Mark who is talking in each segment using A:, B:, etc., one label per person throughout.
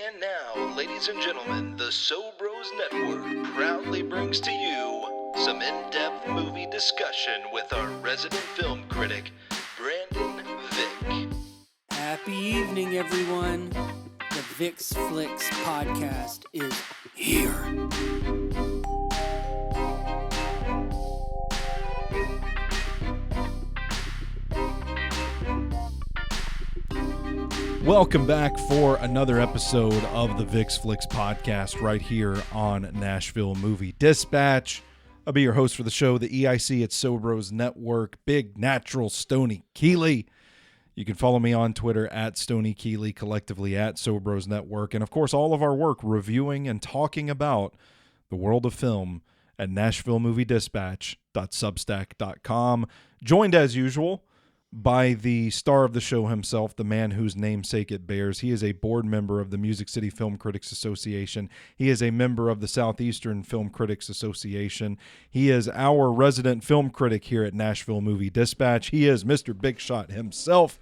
A: And now, ladies and gentlemen, the So Bros Network proudly brings to you some in-depth movie discussion with our resident film critic, Brandon Vick.
B: Happy evening, everyone. The Vick's Flicks podcast is here.
C: Welcome back for another episode of the Vick's Flicks podcast right here on Nashville Movie Dispatch. I'll be your host for the show, the EIC at So Bros Network, Big Natural Stoney Keeley. You can follow me on Twitter at Stoney Keeley, collectively at So Bros Network, and of course all of our work reviewing and talking about the world of film at NashvilleMovieDispatch.substack.com. Joined as usual by the star of the show himself, the man whose namesake it bears. He is a board member of the Music City Film Critics Association. He is a member of the Southeastern Film Critics Association. He is our resident film critic here at Nashville Movie Dispatch. He is Mr. Big Shot himself,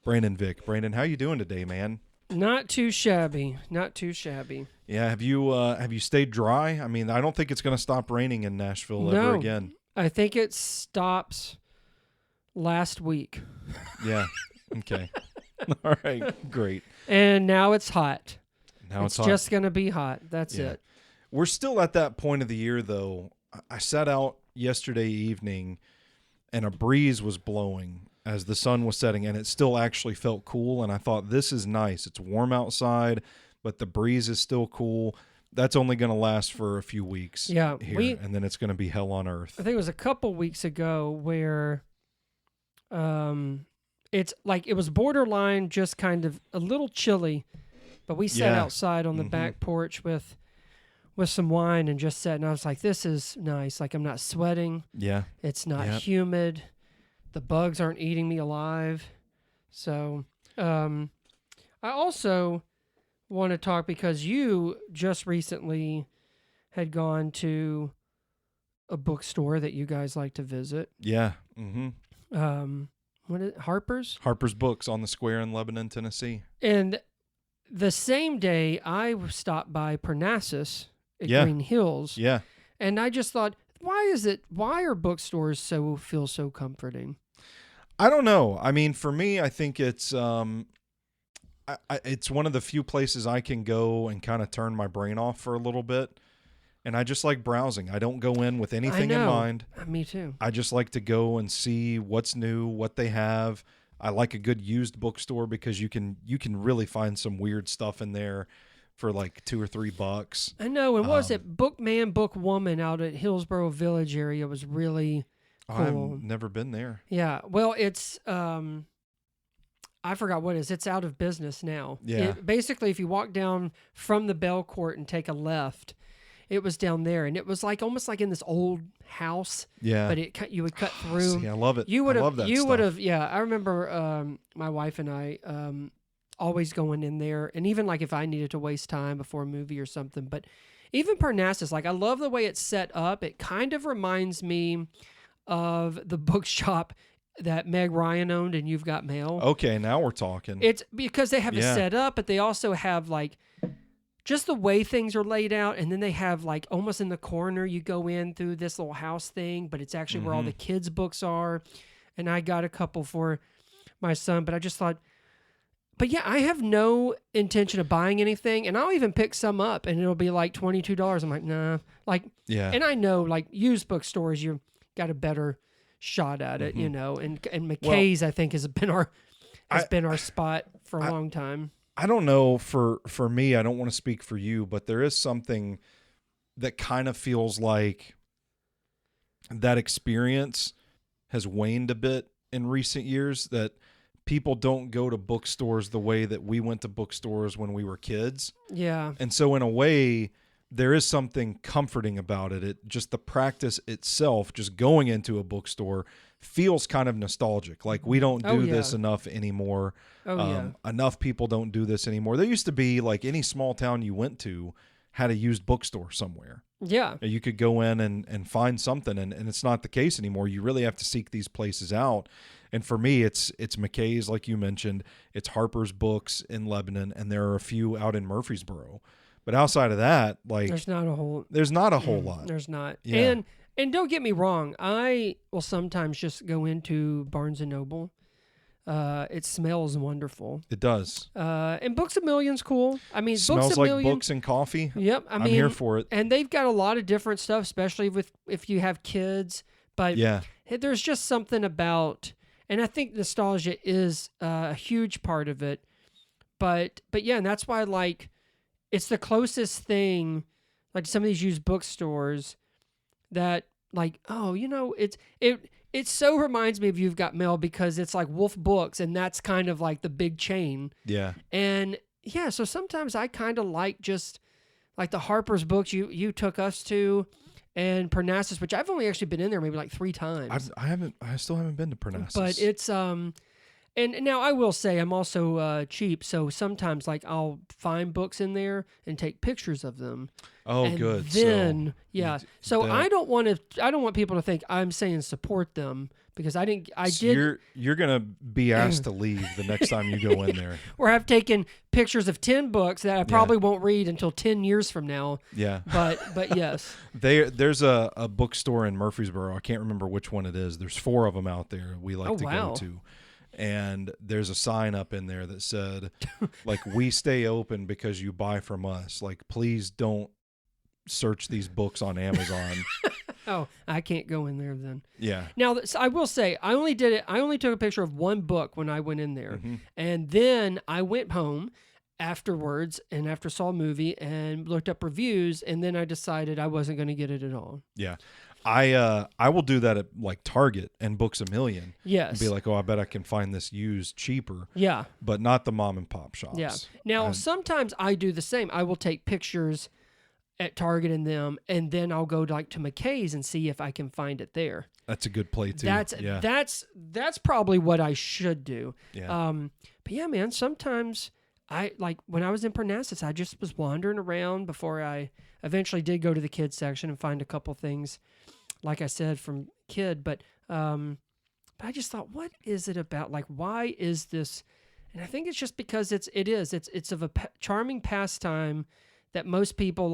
C: Brandon Vick. Brandon, how you doing today, man?
D: Not too shabby. Not too shabby.
C: Yeah, have you stayed dry? I mean, I don't think it's going to stop raining in Nashville ever again.
D: I think it stops last week.
C: Yeah. Okay. All right. Great.
D: And now it's hot.
C: Now it's hot.
D: Just going to be hot. That's it.
C: We're still at that point of the year, though. I sat out yesterday evening, and a breeze was blowing as the sun was setting, and it still actually felt cool. And I thought, this is nice. It's warm outside, but the breeze is still cool. That's only going to last for a few weeks.
D: Yeah.
C: Here, and then it's going to be hell on earth.
D: I think it was a couple weeks ago where it's like it was borderline just kind of a little chilly, but we sat outside on the back porch with some wine and just sat, and I was like, this is nice. Like, I'm not sweating.
C: Yeah.
D: It's not humid. The bugs aren't eating me alive. So I also want to talk because you just recently had gone to a bookstore that you guys like to visit.
C: Yeah. Mm-hmm.
D: What is it? Harper's
C: Books on the Square in Lebanon, Tennessee.
D: And the same day I stopped by Parnassus at Green Hills. Yeah. And I just thought, why are bookstores feel so comforting?
C: I don't know. I mean, for me, I think it's it's one of the few places I can go and kind of turn my brain off for a little bit. And I just like browsing. I don't go in with anything in mind.
D: Me too.
C: I just like to go and see what's new, what they have. I like a good used bookstore because you can really find some weird stuff in there for like $2 or $3.
D: I know. And what was it? Bookman, Bookwoman out at Hillsborough Village area was really cool.
C: I've never been there.
D: Yeah. Well, it's I forgot what it is. It's out of business now.
C: Yeah.
D: Basically, if you walk down from the Bell Court and take a left, it was down there, and it was like almost like in this old house. Yeah. But you would cut through.
C: See, I love it.
D: You would have.
C: I love that
D: you
C: stuff.
D: would have. Yeah, I remember my wife and I always going in there, and even like if I needed to waste time before a movie or something. But even Parnassus, like I love the way it's set up. It kind of reminds me of the bookshop that Meg Ryan owned and You've Got Mail.
C: Okay, now we're talking.
D: It's because they have it set up, but they also have like just the way things are laid out, and then they have like almost in the corner you go in through this little house thing, but it's actually where all the kids' books are. And I got a couple for my son, but I just thought, but yeah, I have no intention of buying anything, and I'll even pick some up, and it'll be like $22. I'm like, nah, like, and I know like used bookstores, you got a better shot at it, you know, and McKay's I think has been our spot for a long time.
C: I don't know for me, I don't want to speak for you, but there is something that kind of feels like that experience has waned a bit in recent years, that people don't go to bookstores the way that we went to bookstores when we were kids.
D: Yeah.
C: And so in a way, there is something comforting about it. It just the practice itself, just going into a bookstore, feels kind of nostalgic. Like we don't do this enough anymore. Enough people don't do this anymore. There used to be like any small town you went to had a used bookstore somewhere.
D: Yeah.
C: You could go in and find something, and it's not the case anymore. You really have to seek these places out. And for me, it's McKay's, like you mentioned. It's Harper's Books in Lebanon, and there are a few out in Murfreesboro. But outside of that, like
D: there's not a whole
C: lot.
D: There's not.
C: Yeah.
D: And don't get me wrong, I will sometimes just go into Barnes and Noble. It smells wonderful.
C: It does.
D: And Books A Million's cool. I mean,
C: Smells
D: Books A
C: like
D: Million,
C: books and coffee.
D: Yep,
C: I'm here for it.
D: And they've got a lot of different stuff, especially if you have kids. But
C: Yeah.
D: there's just something about, and I think nostalgia is a huge part of it. But yeah, and that's why it's the closest thing, like some of these used bookstores that it so reminds me of You've Got Mail because it's like Wolf Books, and that's kind of like the big chain.
C: Yeah.
D: And yeah, so sometimes I kind of like just like the Harper's Books you took us to, and Parnassus, which I've only actually been in there maybe like 3 times.
C: I still haven't been to Parnassus.
D: But it's and now I will say I'm also cheap, so sometimes like I'll find books in there and take pictures of them.
C: Oh,
D: and
C: good.
D: Then so
C: that-
D: I don't want people to think I'm saying support them because I did.
C: You're gonna be asked to leave the next time you go in there.
D: Or I've taken pictures of 10 books that I probably won't read until 10 years from now.
C: Yeah.
D: But yes.
C: There's a bookstore in Murfreesboro. I can't remember which one it is. There's 4 of them out there we like to go to. And there's a sign up in there that said, like, we stay open because you buy from us. Like, please don't search these books on Amazon.
D: Oh, I can't go in there then.
C: Yeah.
D: Now, I will say, I only took a picture of one book when I went in there. Mm-hmm. And then I went home afterwards and after saw a movie and looked up reviews, and then I decided I wasn't going to get it at all.
C: Yeah. I will do that at like Target and Books A Million.
D: Yes.
C: And be like, oh, I bet I can find this used cheaper.
D: Yeah.
C: But not the mom and pop shops.
D: Yeah. Now, sometimes I do the same. I will take pictures at Target and them, and then I'll go to McKay's and see if I can find it there.
C: That's a good play too.
D: That's probably what I should do.
C: Yeah.
D: But yeah, man, sometimes when I was in Parnassus, I just was wandering around before I eventually did go to the kids section and find a couple things, like I said, from kid. But I just thought, what is it about? Like, why is this? And I think it's just because it's of a charming pastime that most people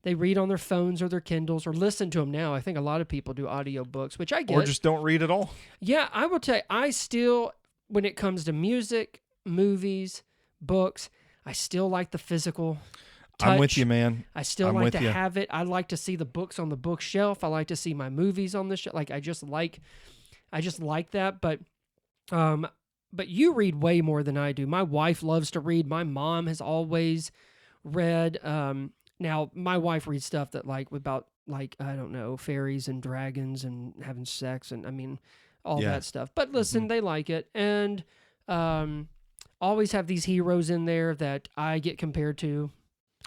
D: they read on their phones or their Kindles or listen to them now. I think a lot of people do audiobooks, which I get.
C: Or just don't read at all.
D: Yeah, I will tell you, I still, when it comes to music, movies, books, I still like the physical touch.
C: I'm with you, man.
D: I still like to have it. I like to see the books on the bookshelf. I like to see my movies on the shelf. I just like that. But you read way more than I do. My wife loves to read. My mom has always read. Now my wife reads stuff that about I don't know, fairies and dragons and having sex and all that stuff. But listen, they like it, and always have these heroes in there that I get compared to.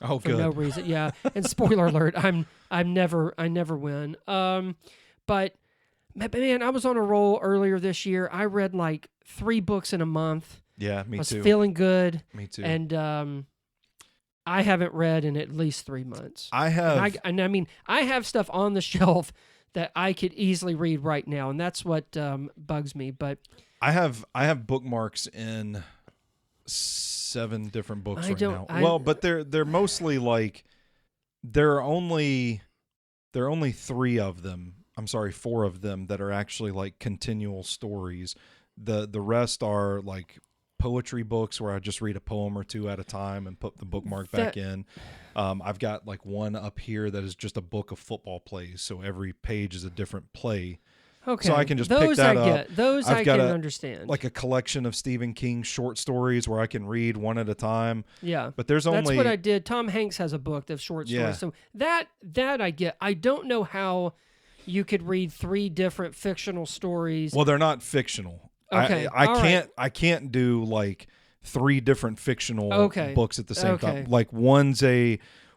C: Oh,
D: for
C: good.
D: no reason. Yeah, and spoiler alert, I never win. But man, I was on a roll earlier this year. I read 3 books in a month.
C: Yeah, me too.
D: I was feeling good.
C: Me too.
D: And I haven't read in at least 3 months.
C: I have.
D: I have stuff on the shelf that I could easily read right now, and that's what bugs me. But
C: I have bookmarks in 7 different books now. But they're mostly there are only 3 of them. I'm sorry, 4 of them that are actually continual stories. The rest are poetry books where I just read a poem or 2 at a time and put the bookmark back in. I've got one up here that is just a book of football plays, so every page is a different play.
D: Okay.
C: So I can just pick that up.
D: Those I can understand.
C: Like a collection of Stephen King short stories where I can read one at a time.
D: Yeah.
C: But that's
D: what I did. Tom Hanks has a book of short stories.
C: Yeah.
D: So that I get. I don't know how you could read 3 different fictional stories.
C: Well, they're not fictional.
D: Okay.
C: I can't do 3 different fictional books at the same time.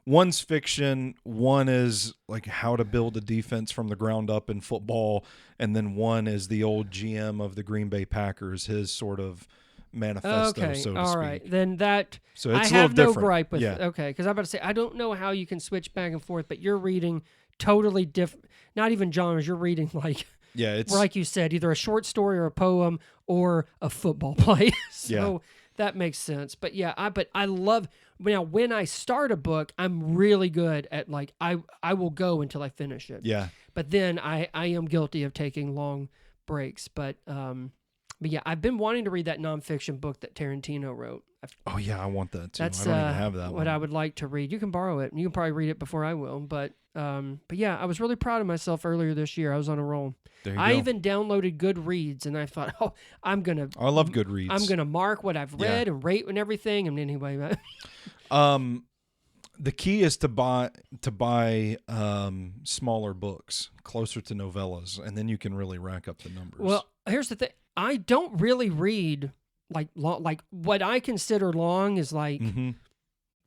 C: One's fiction, one is how to build a defense from the ground up in football, and then one is the old GM of the Green Bay Packers, his sort of manifesto, so to speak.
D: All right. Then that
C: so it's
D: I
C: a little
D: have no
C: different.
D: gripe with
C: Yeah.
D: it. Okay, because I'm about to say I don't know how you can switch back and forth, but you're reading totally different. Not even genres. You're reading
C: Yeah, it's
D: like you said, either a short story or a poem or a football play. So that makes sense. But yeah, I love now when I start a book, I'm really good at like I will go until I finish it.
C: yeah.
D: But then I am guilty of taking long breaks. But yeah, I've been wanting to read that nonfiction book that Tarantino wrote.
C: Oh yeah, I want that too.
D: That's
C: I don't even have that
D: what
C: one.
D: I would like to read. You can borrow it. You can probably read it before I will. But yeah, I was really proud of myself earlier this year. I was on a roll.
C: There you
D: I
C: go.
D: even downloaded Goodreads, and I thought, I
C: love Goodreads.
D: I'm gonna mark what I've read and rate and everything. And anyway,
C: the key is to buy smaller books closer to novellas, and then you can really rack up the numbers.
D: well, here's the thing: I don't really read like long, like what I consider long is like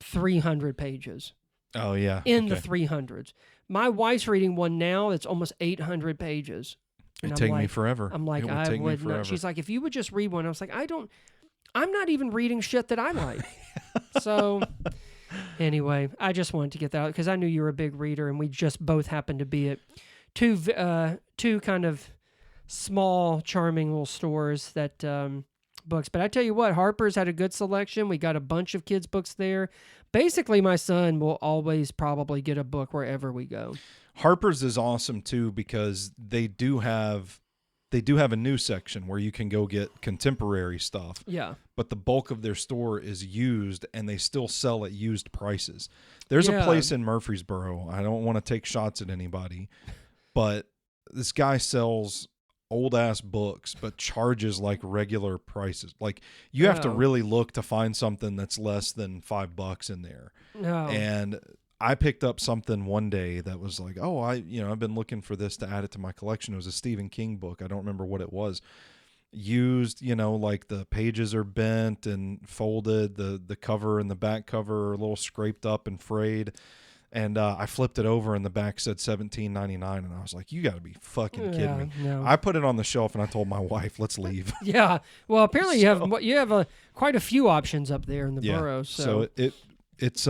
D: 300 pages
C: oh yeah,
D: in the 300s. My wife's reading one now that's almost 800 pages.
C: It'd take me forever.
D: I'm like,
C: it would
D: I
C: take me
D: would
C: forever.
D: not. She's like, if you would just read one. I was like, I'm not even reading shit that I like. So anyway, I just wanted to get that out because I knew you were a big reader, and we just both happened to be at two kind of small, charming little stores that books. But I tell you what, Harper's had a good selection. We got a bunch of kids' books there. Basically, my son will always probably get a book wherever we go.
C: Harper's is awesome too because they do have a new section where you can go get contemporary stuff.
D: Yeah.
C: But the bulk of their store is used, and they still sell at used prices. There's a place in Murfreesboro. I don't want to take shots at anybody, but this guy sells old ass books but charges like regular prices. Like you have to really look to find something that's less than $5 in there.
D: No.
C: And I picked up something one day that was like, oh, I've been looking for this to add it to my collection. It was a Stephen King book. I don't remember what it was. Used, like the pages are bent and folded, the cover and the back cover are a little scraped up and frayed. And I flipped it over, and the back said $17.99, and I was like, "You got to be fucking kidding me!"
D: No.
C: I put it on the shelf, and I told my wife, "Let's leave."
D: Yeah. Well, apparently you have quite a few options up there in the borough.
C: So it's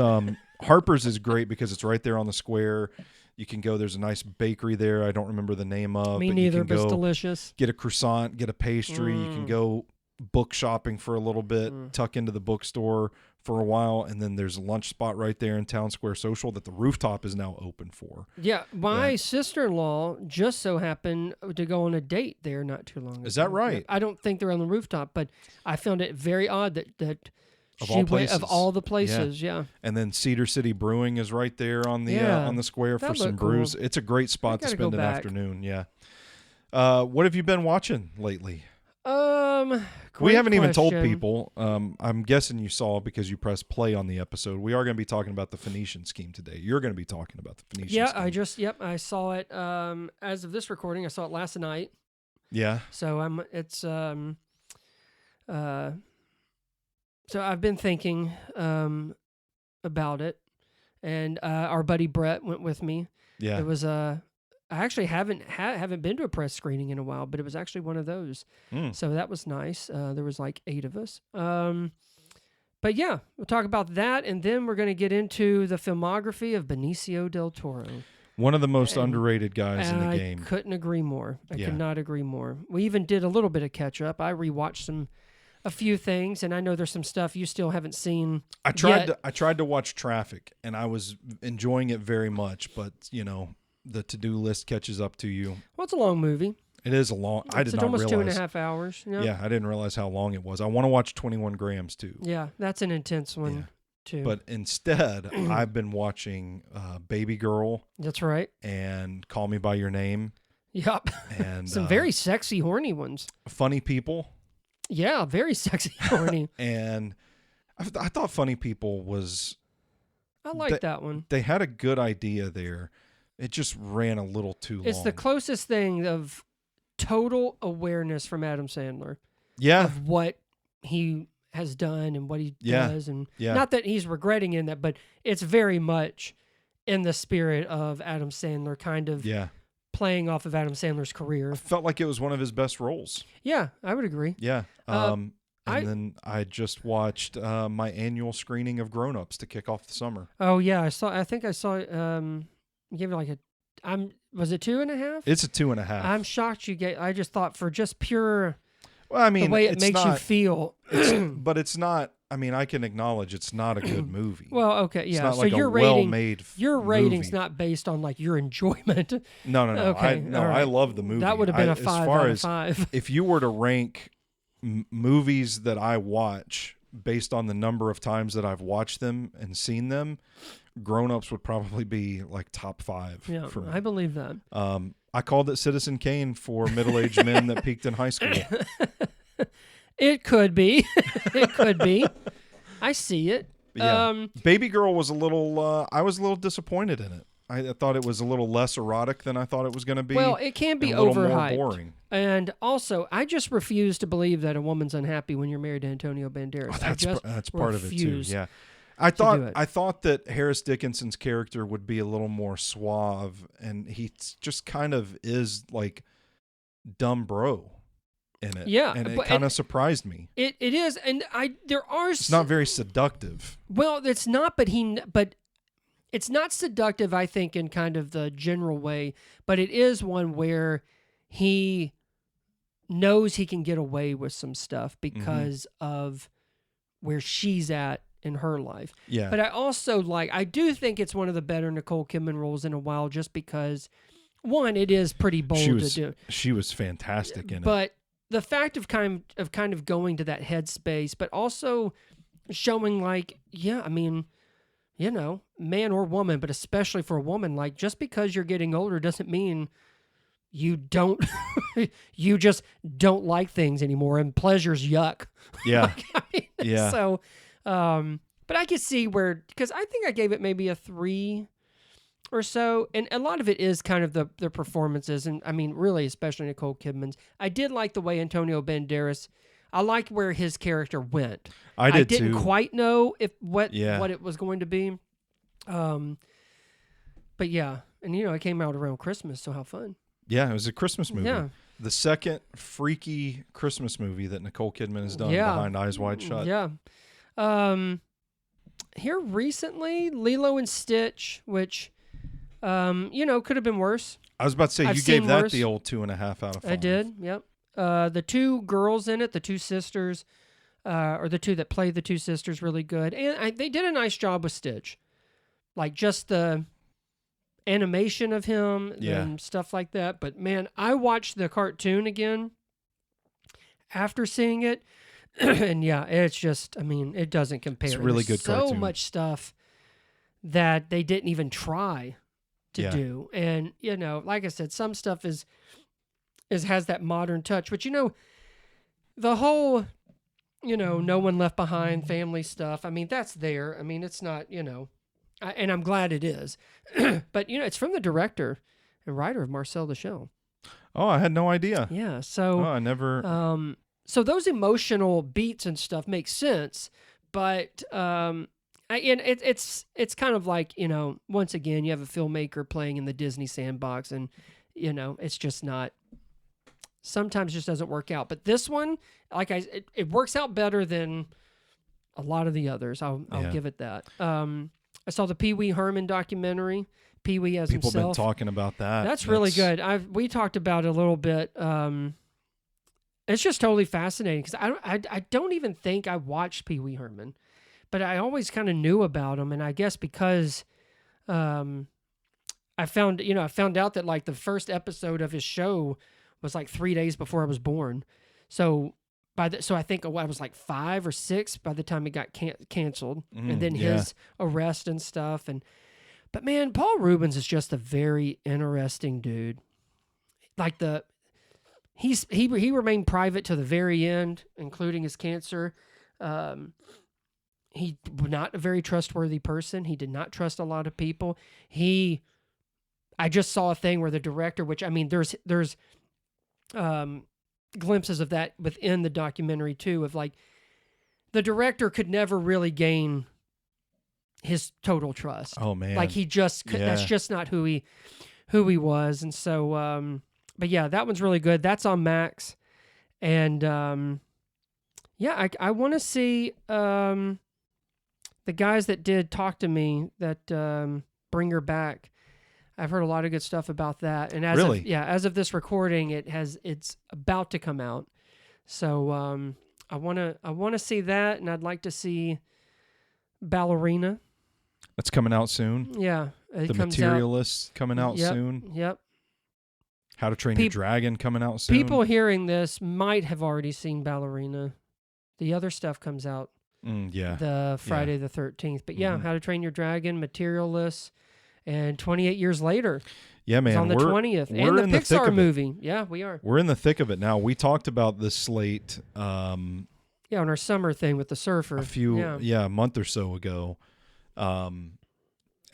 C: Harper's is great because it's right there on the square. You can go. There's a nice bakery there. I don't remember the name of.
D: Me
C: but
D: neither,
C: you can
D: but it's
C: go
D: delicious.
C: Get a croissant, get a pastry. You can go book shopping for a little bit, tuck into the bookstore for a while, and then there's a lunch spot right there in Town Square Social that the rooftop is now open for.
D: Yeah, my sister-in-law just so happened to go on a date there not too long ago.
C: Is that right?
D: I don't think they're on the rooftop, but I found it very odd that
C: Of
D: she
C: all
D: went
C: places.
D: of all the places. Yeah.
C: And then Cedar City Brewing is right there on the square
D: that
C: for some
D: looked cool.
C: brews. It's a great spot to
D: gotta
C: spend
D: go
C: an
D: back.
C: afternoon. Yeah. What have you been watching lately? We
D: Great
C: haven't even told
D: question.
C: people. I'm guessing you saw because you pressed play on the episode. We are going to be talking about the Phoenician Scheme today. You're going to be talking about the Phoenician Scheme.
D: I saw it. As of this recording, I saw it last night.
C: Yeah.
D: So so I've been thinking about it, and our buddy Brett went with me.
C: Yeah.
D: It was I actually haven't been to a press screening in a while, but it was actually one of those. So that was nice. There was like 8 of us. But yeah, we'll talk about that, and then we're going to get into the filmography of Benicio del Toro.
C: One of the most underrated guys in the game.
D: I couldn't agree more. I
C: Yeah.
D: could not agree more. We even did a little bit of catch up. I rewatched a few things, and I know there's some stuff you still haven't seen.
C: I tried to watch Traffic, and I was enjoying it very much, but the to-do list catches up to you.
D: Well, it's a long movie.
C: It is a long. I did
D: It's
C: not
D: almost
C: realize
D: 2.5 hours. You know?
C: Yeah, I didn't realize how long it was. I want to watch 21 Grams too.
D: Yeah, that's an intense one too.
C: But instead, I've been watching Baby Girl
D: That's right.
C: and Call Me by Your Name
D: Yep.
C: and
D: Some very sexy, horny ones.
C: Funny People.
D: Yeah, very sexy, horny.
C: And I thought Funny People was.
D: I like that one.
C: They had a good idea there. It just ran a little too long.
D: It's the closest thing of total awareness from Adam Sandler.
C: Yeah.
D: Of what he has done and what he does. And not that he's regretting in that, but it's very much in the spirit of Adam Sandler, kind of playing off of Adam Sandler's career.
C: I felt like it was one of his best roles.
D: Yeah, I would agree.
C: Yeah. And then I just watched my annual screening of Grown Ups to kick off the summer.
D: Oh, yeah. I think I saw you gave it like Was it 2.5?
C: It's a 2.5.
D: I'm shocked you get. I just thought for just pure.
C: Well, I mean,
D: the way it
C: it's
D: makes you
C: not,
D: feel.
C: but it's not. I mean, I can acknowledge it's not a good movie.
D: Well, okay,
C: It's
D: yeah.
C: not
D: So
C: like
D: your
C: a
D: rating,
C: well-made
D: your rating's
C: movie.
D: not based on like your enjoyment.
C: No.
D: Okay, all right.
C: I love the movie.
D: That would have been a 5
C: as far
D: out of
C: as
D: 5.
C: if you were to rank movies that I watch based on the number of times that I've watched them and seen them, Grown Ups would probably be like top 5
D: Yeah,
C: for me.
D: I believe that.
C: I called it Citizen Kane for middle-aged men that peaked in high school.
D: It could be. It could be. I see it.
C: Yeah. Baby Girl was a little. I was a little disappointed in it. I thought it was a little less erotic than I thought it was going to be.
D: Well, it can be
C: and a little
D: overhyped.
C: more boring.
D: And also, I just refuse to believe that a woman's unhappy when you're married to Antonio Banderas.
C: That's part of it too.
D: refuse
C: Yeah,
D: do it.
C: I thought that Harris Dickinson's character would be a little more suave, and he just kind of is like dumb bro in it.
D: Yeah,
C: and it
D: but-
C: kind of surprised me.
D: It is, and there are.
C: It's not very seductive.
D: Well, it's not, but it's not seductive, I think, in kind of the general way, but it is one where he knows he can get away with some stuff because of where she's at in her life.
C: Yeah,
D: But I do think it's one of the better Nicole Kidman roles in a while, just because, one, it is pretty bold to do.
C: She was fantastic in it.
D: But the fact of kind of going to that headspace, but also showing like, yeah, I mean, you know, man or woman, but especially for a woman, like just because you're getting older doesn't mean you don't, you just don't like things anymore, and pleasure's yuck.
C: Yeah,
D: I mean,
C: yeah.
D: So, but I could see where, because I think I gave it maybe a 3 or so, and a lot of it is kind of the performances, and I mean, really, especially Nicole Kidman's. I did like the way Antonio Banderas. I liked where his character went.
C: I did
D: didn't
C: too.
D: quite know what it was going to be. But yeah, and you know, it came out around Christmas, so how fun.
C: Yeah, it was a Christmas movie.
D: Yeah.
C: The second freaky Christmas movie that Nicole Kidman has done behind Eyes Wide Shut.
D: Yeah. Here recently, Lilo and Stitch, which, you know, could have been worse.
C: I was about to say,
D: I've
C: you gave
D: seen
C: that
D: worse.
C: the old 2.5 out of 5.
D: I did, yep. The 2 girls in it, the 2 sisters, or the 2 that play the 2 sisters, really good. And they did a nice job with Stitch. Like, just the animation of him and stuff like that. But, man, I watched the cartoon again after seeing it. And, yeah, it's just, I mean, it doesn't compare.
C: It's a really
D: There's
C: good
D: so
C: cartoon.
D: much stuff that they didn't even try to do. And, you know, like I said, some stuff has that modern touch. But, you know, the whole, you know, No One Left Behind family stuff, I mean, that's there. I mean, it's not, you know, and I'm glad it is. But, you know, it's from the director and writer of Marcel the Shell.
C: Oh, I had no idea.
D: Yeah, so...
C: Oh, I never...
D: So those emotional beats and stuff make sense, but it's kind of like, you know, once again, you have a filmmaker playing in the Disney sandbox, and, you know, it's just not... Sometimes just doesn't work out. But this one, like it works out better than a lot of the others. I'll give it that. I saw the Pee Wee Herman documentary. Pee Wee as
C: People
D: himself.
C: been talking about that.
D: That's really good. We talked about it a little bit. It's just totally fascinating because I don't even think I watched Pee Wee Herman, but I always kind of knew about him, and I guess because I found out that like the first episode of his show was like 3 days before I was born, so I think I was like 5 or 6 by the time it got canceled, and then his arrest and stuff. But man, Paul Rubens is just a very interesting dude. Like he remained private to the very end, including his cancer. He was not a very trustworthy person. He did not trust a lot of people. I just saw a thing where the director, which I mean, there's glimpses of that within the documentary too, of like the director could never really gain his total trust.
C: Oh man.
D: Like he just that's just not who he was. And so but yeah, that one's really good. That's on Max. And yeah, I want to see the guys that did Talk to Me, that Bring Her Back. I've heard a lot of good stuff about that. And
C: Really?
D: as of this recording, it's about to come out. So I wanna see that, and I'd like to see Ballerina.
C: That's coming out soon.
D: Yeah,
C: The Materialist coming out soon.
D: Yep.
C: How to Train Your Dragon coming out soon.
D: People hearing this might have already seen Ballerina. The other stuff comes out the Friday the 13th. But yeah, How to Train Your Dragon, Materialist, and 28 Years later.
C: Yeah, man.
D: It's on the 20th. And the Pixar movie. Yeah, we are.
C: We're in the thick of it now. We talked about this slate
D: on our summer thing with the surfer.
C: A month or so ago. And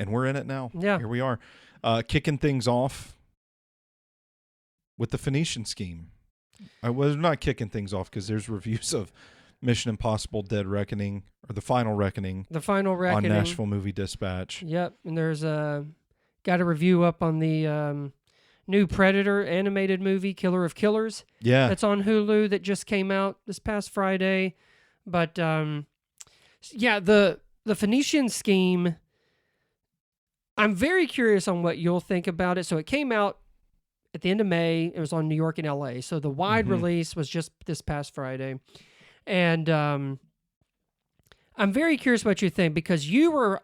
C: we're in it now.
D: Yeah.
C: Here we are. Kicking things off with the Phoenician Scheme. I was not kicking things off because there's reviews of Mission Impossible Dead Reckoning, or The Final Reckoning.
D: The Final Reckoning.
C: On Nashville Movie Dispatch.
D: Yep. And there's got a review up on the new Predator animated movie, Killer of Killers.
C: Yeah.
D: That's on Hulu that just came out this past Friday. But the Phoenician Scheme, I'm very curious on what you'll think about it. So it came out at the end of May. It was on New York and LA. So the wide release was just this past Friday. And I'm very curious what you think, because you were,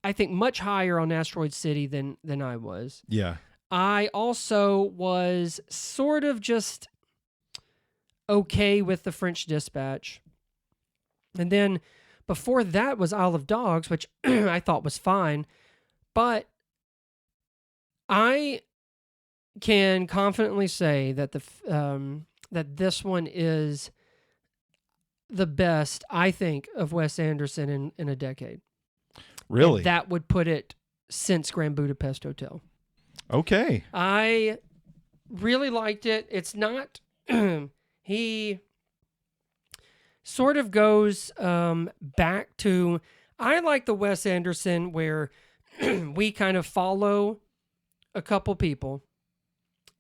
D: I think, much higher on Asteroid City than I was.
C: Yeah.
D: I also was sort of just okay with the French Dispatch. And then before that was Isle of Dogs, which I thought was fine. But I can confidently say that that this one is the best, I think, of Wes Anderson in a decade.
C: Really?
D: And that would put it since Grand Budapest Hotel.
C: Okay.
D: I really liked it. It's not... he sort of goes back to... I like the Wes Anderson where we kind of follow a couple people.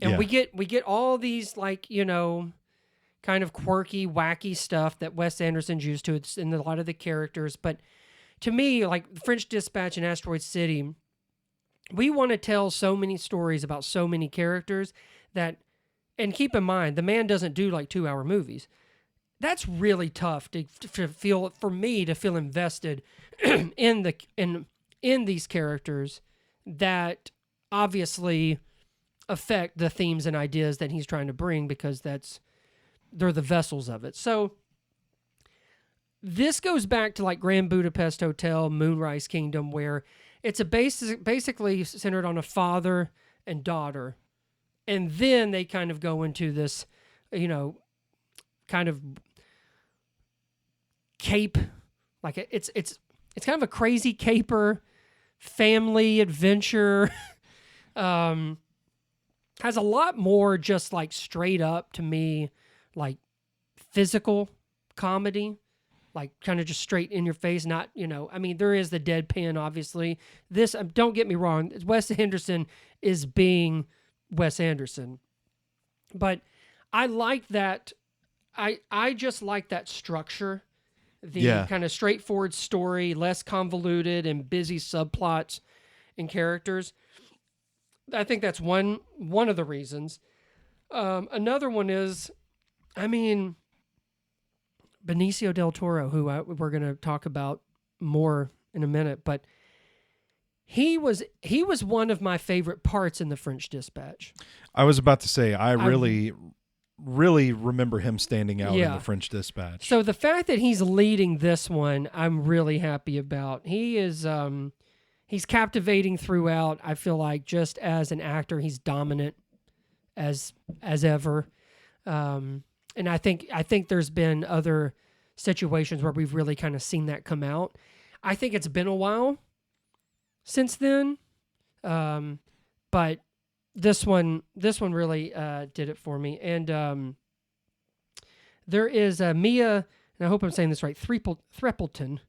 D: And we get all these, like, kind of quirky, wacky stuff that Wes Anderson's used to. It's in a lot of the characters. But to me, like French Dispatch and Asteroid City, we want to tell so many stories about so many characters that, and keep in mind, the man doesn't do like 2-hour movies. That's really tough to feel, for me to feel invested in these characters that obviously affect the themes and ideas that he's trying to bring, because they're the vessels of it. So this goes back to like Grand Budapest Hotel, Moonrise Kingdom, where it's basically centered on a father and daughter. And then they kind of go into this, kind of cape, like it's kind of a crazy caper family adventure. Has a lot more just like straight up, to me, like physical comedy, like kind of just straight in your face. Not, there is the deadpan, obviously. This, don't get me wrong, Wes Anderson is being Wes Anderson. But I like that. I just like that structure. The kind of straightforward story, less convoluted and busy subplots and characters. I think that's one of the reasons. Another one is, Benicio del Toro, who we're going to talk about more in a minute, but he was one of my favorite parts in the French Dispatch.
C: I was about to say, I really remember him standing out in the French Dispatch.
D: So the fact that he's leading this one, I'm really happy about. He is, he's captivating throughout. I feel like just as an actor, he's dominant as ever. And I think there's been other situations where we've really kind of seen that come out. I think it's been a while since then. But this one really did it for me. And there is Mia, and I hope I'm saying this right, Threppleton.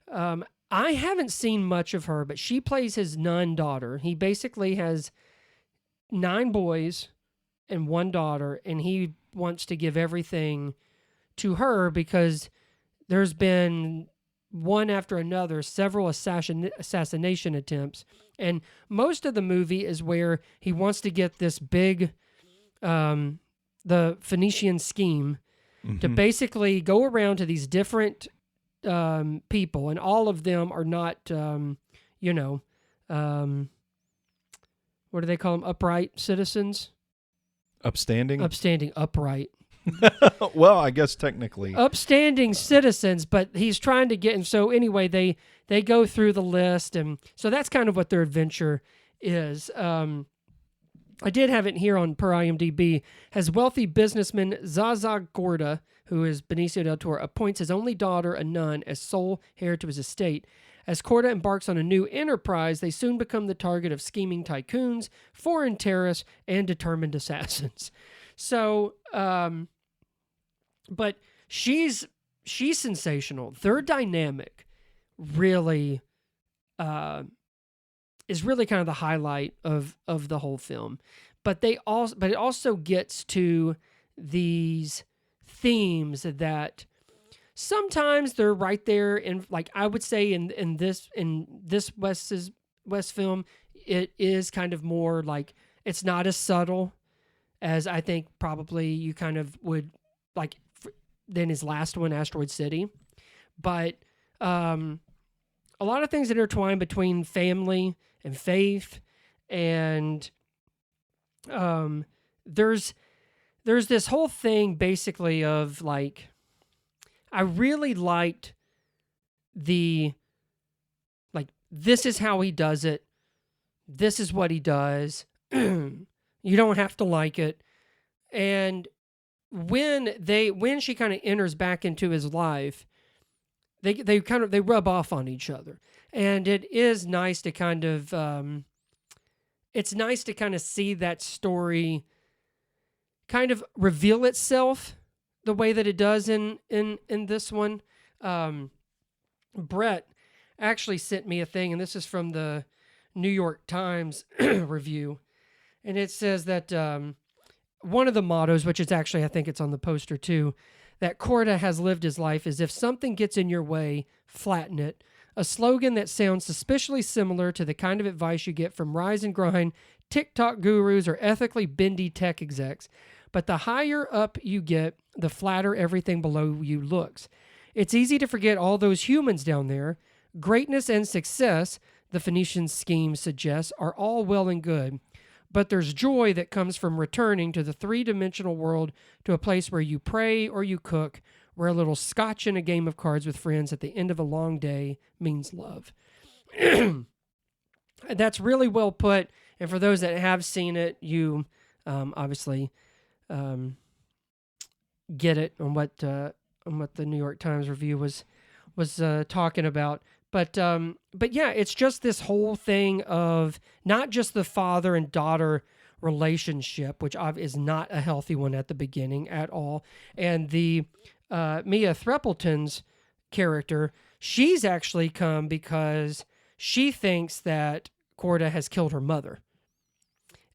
D: I haven't seen much of her, but she plays his nun daughter. He basically has 9 boys and 1 daughter, and he wants to give everything to her because there's been one after another, several assassination attempts. And most of the movie is where he wants to get this big, the Phoenician Scheme, to basically go around to these different people, and all of them are not, what do they call them? Upright citizens?
C: Upstanding?
D: Upright.
C: Well, I guess technically.
D: Upstanding citizens, but he's trying to get, and so anyway, they go through the list, and so that's kind of what their adventure is. I did have it here on per IMDb. Has wealthy businessman Zaza Gorda, who is Benicio del Toro, appoints his only daughter, a nun, as sole heir to his estate. As Corda embarks on a new enterprise, they soon become the target of scheming tycoons, foreign terrorists, and determined assassins. So, but she's sensational. Their dynamic really is really kind of the highlight of the whole film. But it also gets to these themes that sometimes they're right there, in, like I would say in this West film, it is kind of more like, it's not as subtle as I think probably you kind of would like than his last one, Asteroid City. But a lot of things intertwine between family and faith, and there's this whole thing basically of like, I really liked this is how he does it. This is what he does. You don't have to like it. And when she kind of enters back into his life, they rub off on each other. And it is nice to kind of see that story kind of reveal itself the way that it does in this one. Brett actually sent me a thing, and this is from the New York Times review. And it says that one of the mottos, which is actually, I think it's on the poster too, that Corda has lived his life is, if something gets in your way, flatten it. A slogan that sounds suspiciously similar to the kind of advice you get from rise and grind TikTok gurus or ethically bendy tech execs. But the higher up you get, the flatter everything below you looks. It's easy to forget all those humans down there. Greatness and success, the Phoenician Scheme suggests, are all well and good. But there's joy that comes from returning to the three-dimensional world, to a place where you pray or you cook, where a little scotch and a game of cards with friends at the end of a long day means love. That's really well put. And for those that have seen it, you obviously get it on what the New York Times review was talking about. But yeah, it's just this whole thing of not just the father and daughter relationship, which is not a healthy one at the beginning at all. And the Mia Threppleton's character, she's actually come because she thinks that Corda has killed her mother.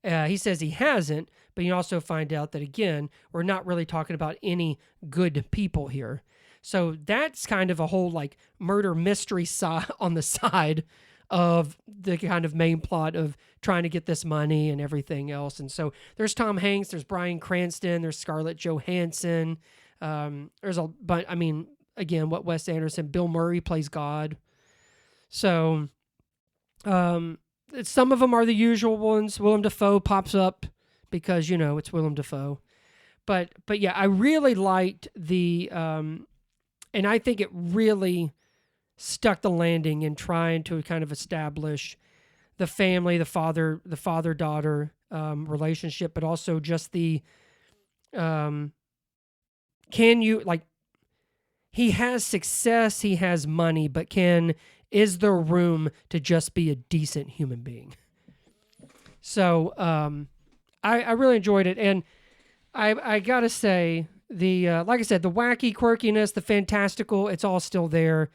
D: He says he hasn't, but you also find out that, again, we're not really talking about any good people here. So that's kind of a whole like murder mystery side on the side of the kind of main plot of trying to get this money and everything else. And so there's Tom Hanks, there's Bryan Cranston, there's Scarlett Johansson. There's a bunch. I mean, again, what Wes Anderson, Bill Murray plays God. So some of them are the usual ones. Willem Dafoe pops up because, it's Willem Dafoe. But yeah, I really liked the... and I think it really stuck the landing in trying to kind of establish the family, the father-daughter relationship, but also just the, he has success, he has money, but is there room to just be a decent human being? So I really enjoyed it. And I gotta say, like I said, the wacky quirkiness, the fantastical, it's all still there,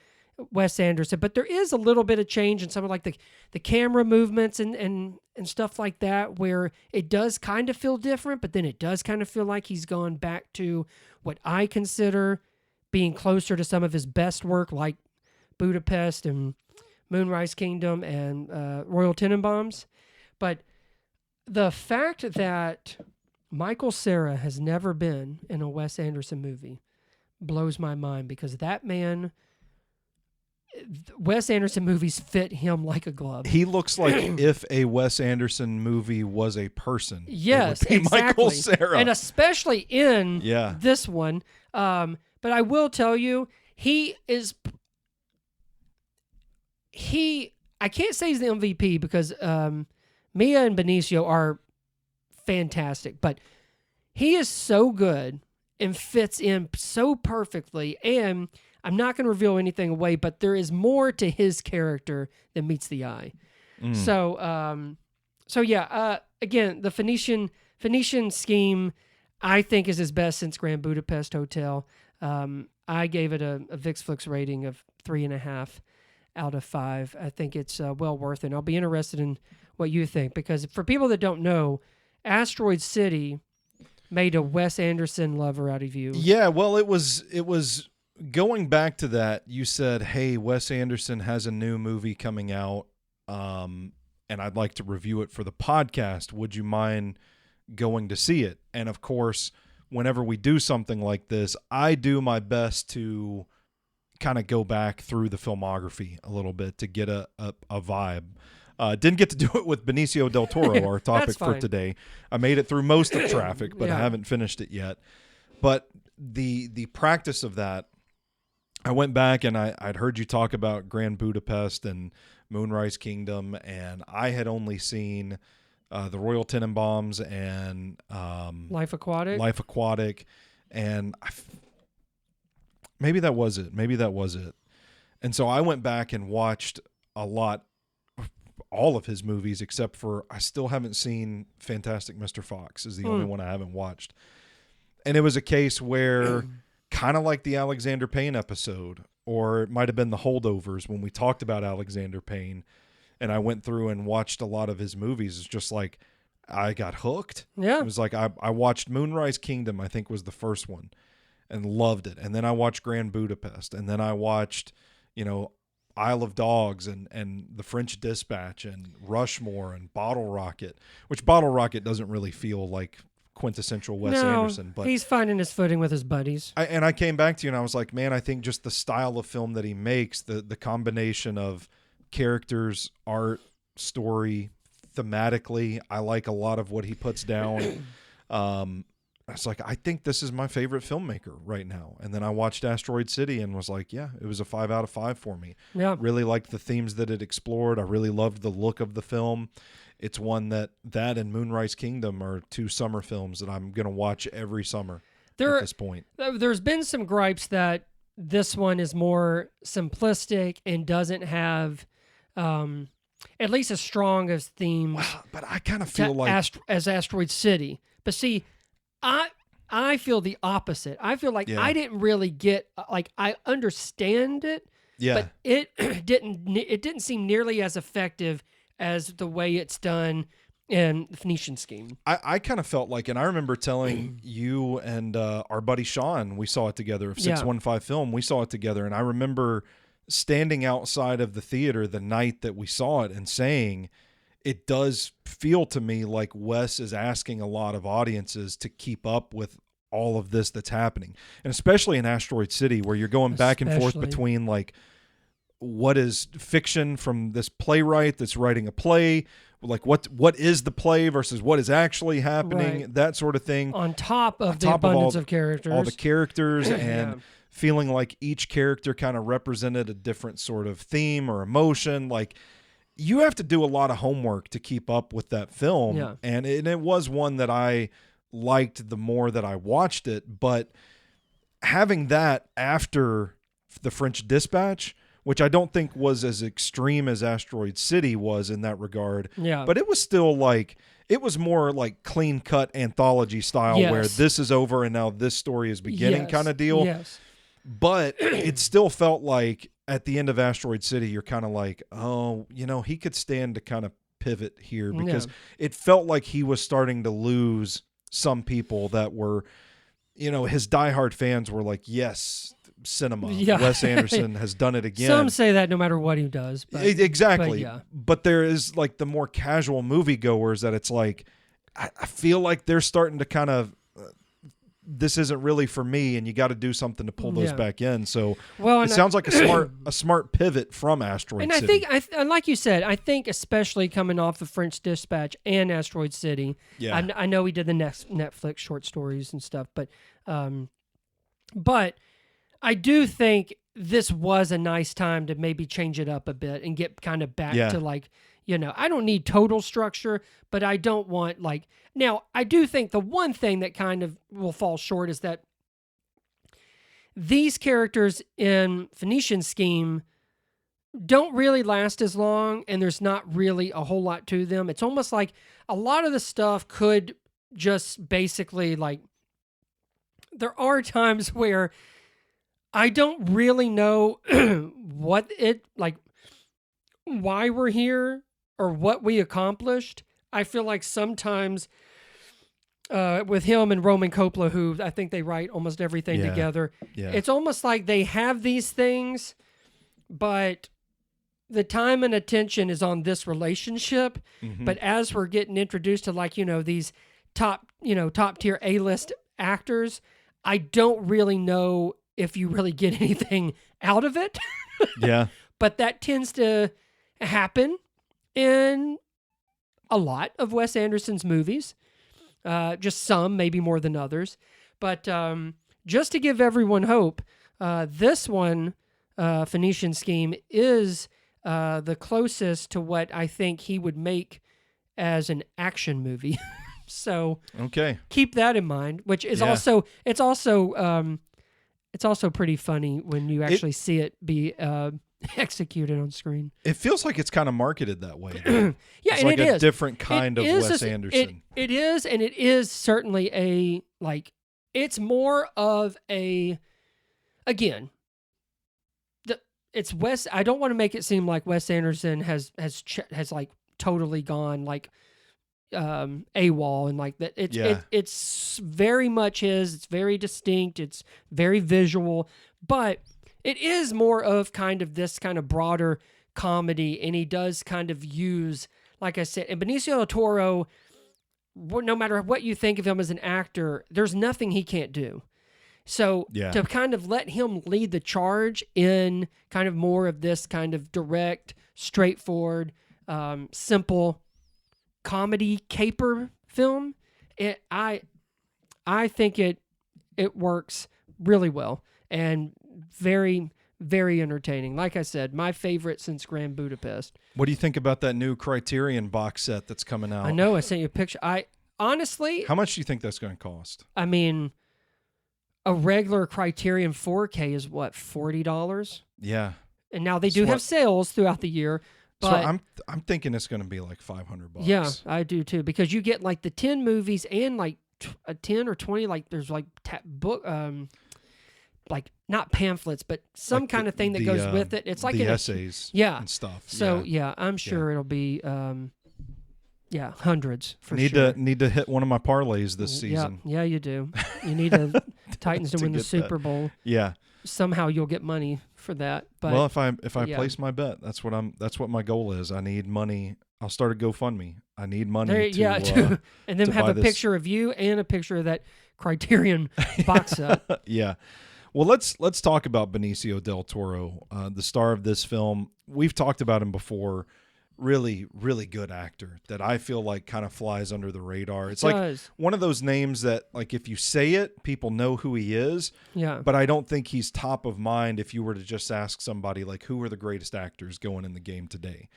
D: Wes Anderson. But there is a little bit of change in some of like the camera movements and stuff like that, where it does kind of feel different, but then it does kind of feel like he's gone back to what I consider being closer to some of his best work, like Budapest and Moonrise Kingdom and Royal Tenenbaums. But the fact that Michael Cera has never been in a Wes Anderson movie blows my mind, because that man, Wes Anderson movies fit him like a glove.
C: He looks like if a Wes Anderson movie was a person.
D: Yes,
C: it would be
D: exactly.
C: Michael Cera.
D: And especially in this one. But I will tell you, I can't say he's the MVP, because Mia and Benicio are fantastic, but he is so good and fits in so perfectly. And I'm not going to reveal anything away, but there is more to his character than meets the eye. So again, the Phoenician Scheme, I think, is his best since Grand Budapest Hotel. I gave it a VixFlix rating of 3.5 out of 5. I think it's well worth it. I'll be interested in what you think, because for people that don't know, Asteroid City made a Wes Anderson lover out of you.
C: Yeah, well, it was going back to that. You said, hey, Wes Anderson has a new movie coming out, and I'd like to review it for the podcast. Would you mind going to see it? And of course, whenever we do something like this, I do my best to kind of go back through the filmography a little bit to get a vibe. Didn't get to do it with Benicio del Toro, our topic for today. I made it through most of Traffic, but I haven't finished it yet. But the practice of that, I went back and I'd heard you talk about Grand Budapest and Moonrise Kingdom, and I had only seen the Royal Tenenbaums and
D: Life
C: Aquatic, and maybe that was it. And so I went back and watched all of his movies, except for I still haven't seen Fantastic Mr. Fox is the only one I haven't watched. And it was a case where kind of like the Alexander Payne episode, or it might have been the Holdovers when we talked about Alexander Payne, and I went through and watched a lot of his movies. It's just like I got hooked.
D: Yeah.
C: It was like I watched Moonrise Kingdom, I think was the first one, and loved it. And then I watched Grand Budapest, and then I watched, Isle of Dogs and The French Dispatch and Rushmore and Bottle Rocket, which Bottle Rocket doesn't really feel like quintessential Wes Anderson, but
D: he's finding his footing with his buddies.
C: I came back to you and I was like, man, I think just the style of film that he makes, the combination of characters, art, story, thematically, I like a lot of what he puts down. I was like, I think this is my favorite filmmaker right now. And then I watched Asteroid City and was like, yeah, it was a 5 out of 5 for me.
D: Yeah.
C: Really liked the themes that it explored. I really loved the look of the film. It's one that and Moonrise Kingdom are 2 summer films that I'm going to watch every summer at this point.
D: There's been some gripes that this one is more simplistic and doesn't have at least as strong as themes.
C: Well, but I kind of feel like
D: as Asteroid City. But see, I feel the opposite. I feel like I didn't really get, I understand it, but it didn't seem nearly as effective as the way it's done in the Phoenician Scheme.
C: I kind of felt like, and I remember telling you and our buddy Sean, we saw it together, of 615 Film, we saw it together, and I remember standing outside of the theater the night that we saw it and saying, it does feel to me like Wes is asking a lot of audiences to keep up with all of this that's happening. And especially in Asteroid City, where you're going back and forth between like what is fiction from this playwright that's writing a play, like what is the play versus what is actually happening, that sort of thing.
D: On top of the abundance of characters.
C: All the characters and feeling like each character kind of represented a different sort of theme or emotion. Like, you have to do a lot of homework to keep up with that film.
D: Yeah.
C: And it was one that I liked the more that I watched it. But having that after The French Dispatch, which I don't think was as extreme as Asteroid City was in that regard.
D: Yeah.
C: But it was still like, it was more like clean cut anthology style where this is over and now this story is beginning kind of deal.
D: Yes.
C: But it still felt like at the end of Asteroid City, you're kind of like, oh, he could stand to kind of pivot here, because it felt like he was starting to lose some people that were, his diehard fans were like, yes, cinema.
D: Yeah.
C: Wes Anderson has done it again.
D: Some say that no matter what he does. But,
C: exactly.
D: But, yeah.
C: But there is like the more casual moviegoers that it's like, I feel like they're starting to kind of, this isn't really for me, and you got to do something to pull those back in. So it sounds like a smart pivot from Asteroid City.
D: I think, like you said, I think especially coming off of French Dispatch and Asteroid City.
C: Yeah.
D: I know he did the next Netflix short stories and stuff, but I do think this was a nice time to maybe change it up a bit and get kind of back to like, I don't need total structure, but I don't want like, now I do think the one thing that kind of will fall short is that these characters in Phoenician Scheme don't really last as long, and there's not really a whole lot to them. It's almost like a lot of the stuff could just basically like, there are times where I don't really know what it, like, why we're here or what we accomplished. I feel like sometimes with him and Roman Coppola, who I think they write almost everything together, it's almost like they have these things, but the time and attention is on this relationship. Mm-hmm. But as we're getting introduced to like, these top tier A-list actors, I don't really know if you really get anything out of it.
C: Yeah.
D: But that tends to happen in a lot of Wes Anderson's movies. Just some, maybe more than others. But just to give everyone hope, this one, Phoenician Scheme, is the closest to what I think he would make as an action movie. So keep that in mind, which is also pretty funny when you actually see it be executed on screen.
C: It feels like it's kind of marketed that way.
D: Yeah,
C: it's
D: and
C: like
D: it
C: a
D: is.
C: different kind of Wes Anderson.
D: It is, and it is certainly a, like, it's more of a, again, it's Wes. I don't want to make it seem like Wes Anderson has like totally gone like AWOL and like that. It's very much his. It's very distinct. It's very visual, but it is more of kind of this kind of broader comedy, and he does kind of use, like I said, and Benicio del Toro, no matter what you think of him as an actor, there's nothing he can't do. So to kind of let him lead the charge in kind of more of this kind of direct, straightforward, simple comedy caper film, I think it works really well and very, very entertaining. Like I said, my favorite since Grand Budapest.
C: What do you think about that new Criterion box set that's coming out?
D: I know, I sent you a picture. I honestly,
C: how much do you think that's going to cost?
D: I mean, a regular Criterion 4K is what, $40?
C: Yeah.
D: And now they do have sales throughout the year. But
C: so I'm thinking it's going to be like $500.
D: Yeah, I do too, because you get like the 10 movies and like a 10 or 20, like there's like book, like not pamphlets, but some like kind of thing that goes with it. It's like
C: the essays, and stuff.
D: So I'm sure it'll be hundreds for sure.
C: Need to hit one of my parlays this season.
D: Yeah, you do. You need the Titans to win the Super Bowl.
C: Yeah.
D: Somehow you'll get money for that. But
C: well, if I place my bet, that's what my goal is. I need money. I'll start a GoFundMe. I need money
D: and then have a picture of you and a picture of that Criterion box set.
C: Yeah. Well, let's talk about Benicio del Toro, the star of this film. We've talked about him before. Really, really good actor that I feel like kind of flies under the radar. It's like one of those names that, like, if you say it, people know who he is.
D: Yeah.
C: But I don't think he's top of mind if you were to just ask somebody, like, who are the greatest actors going in the game today?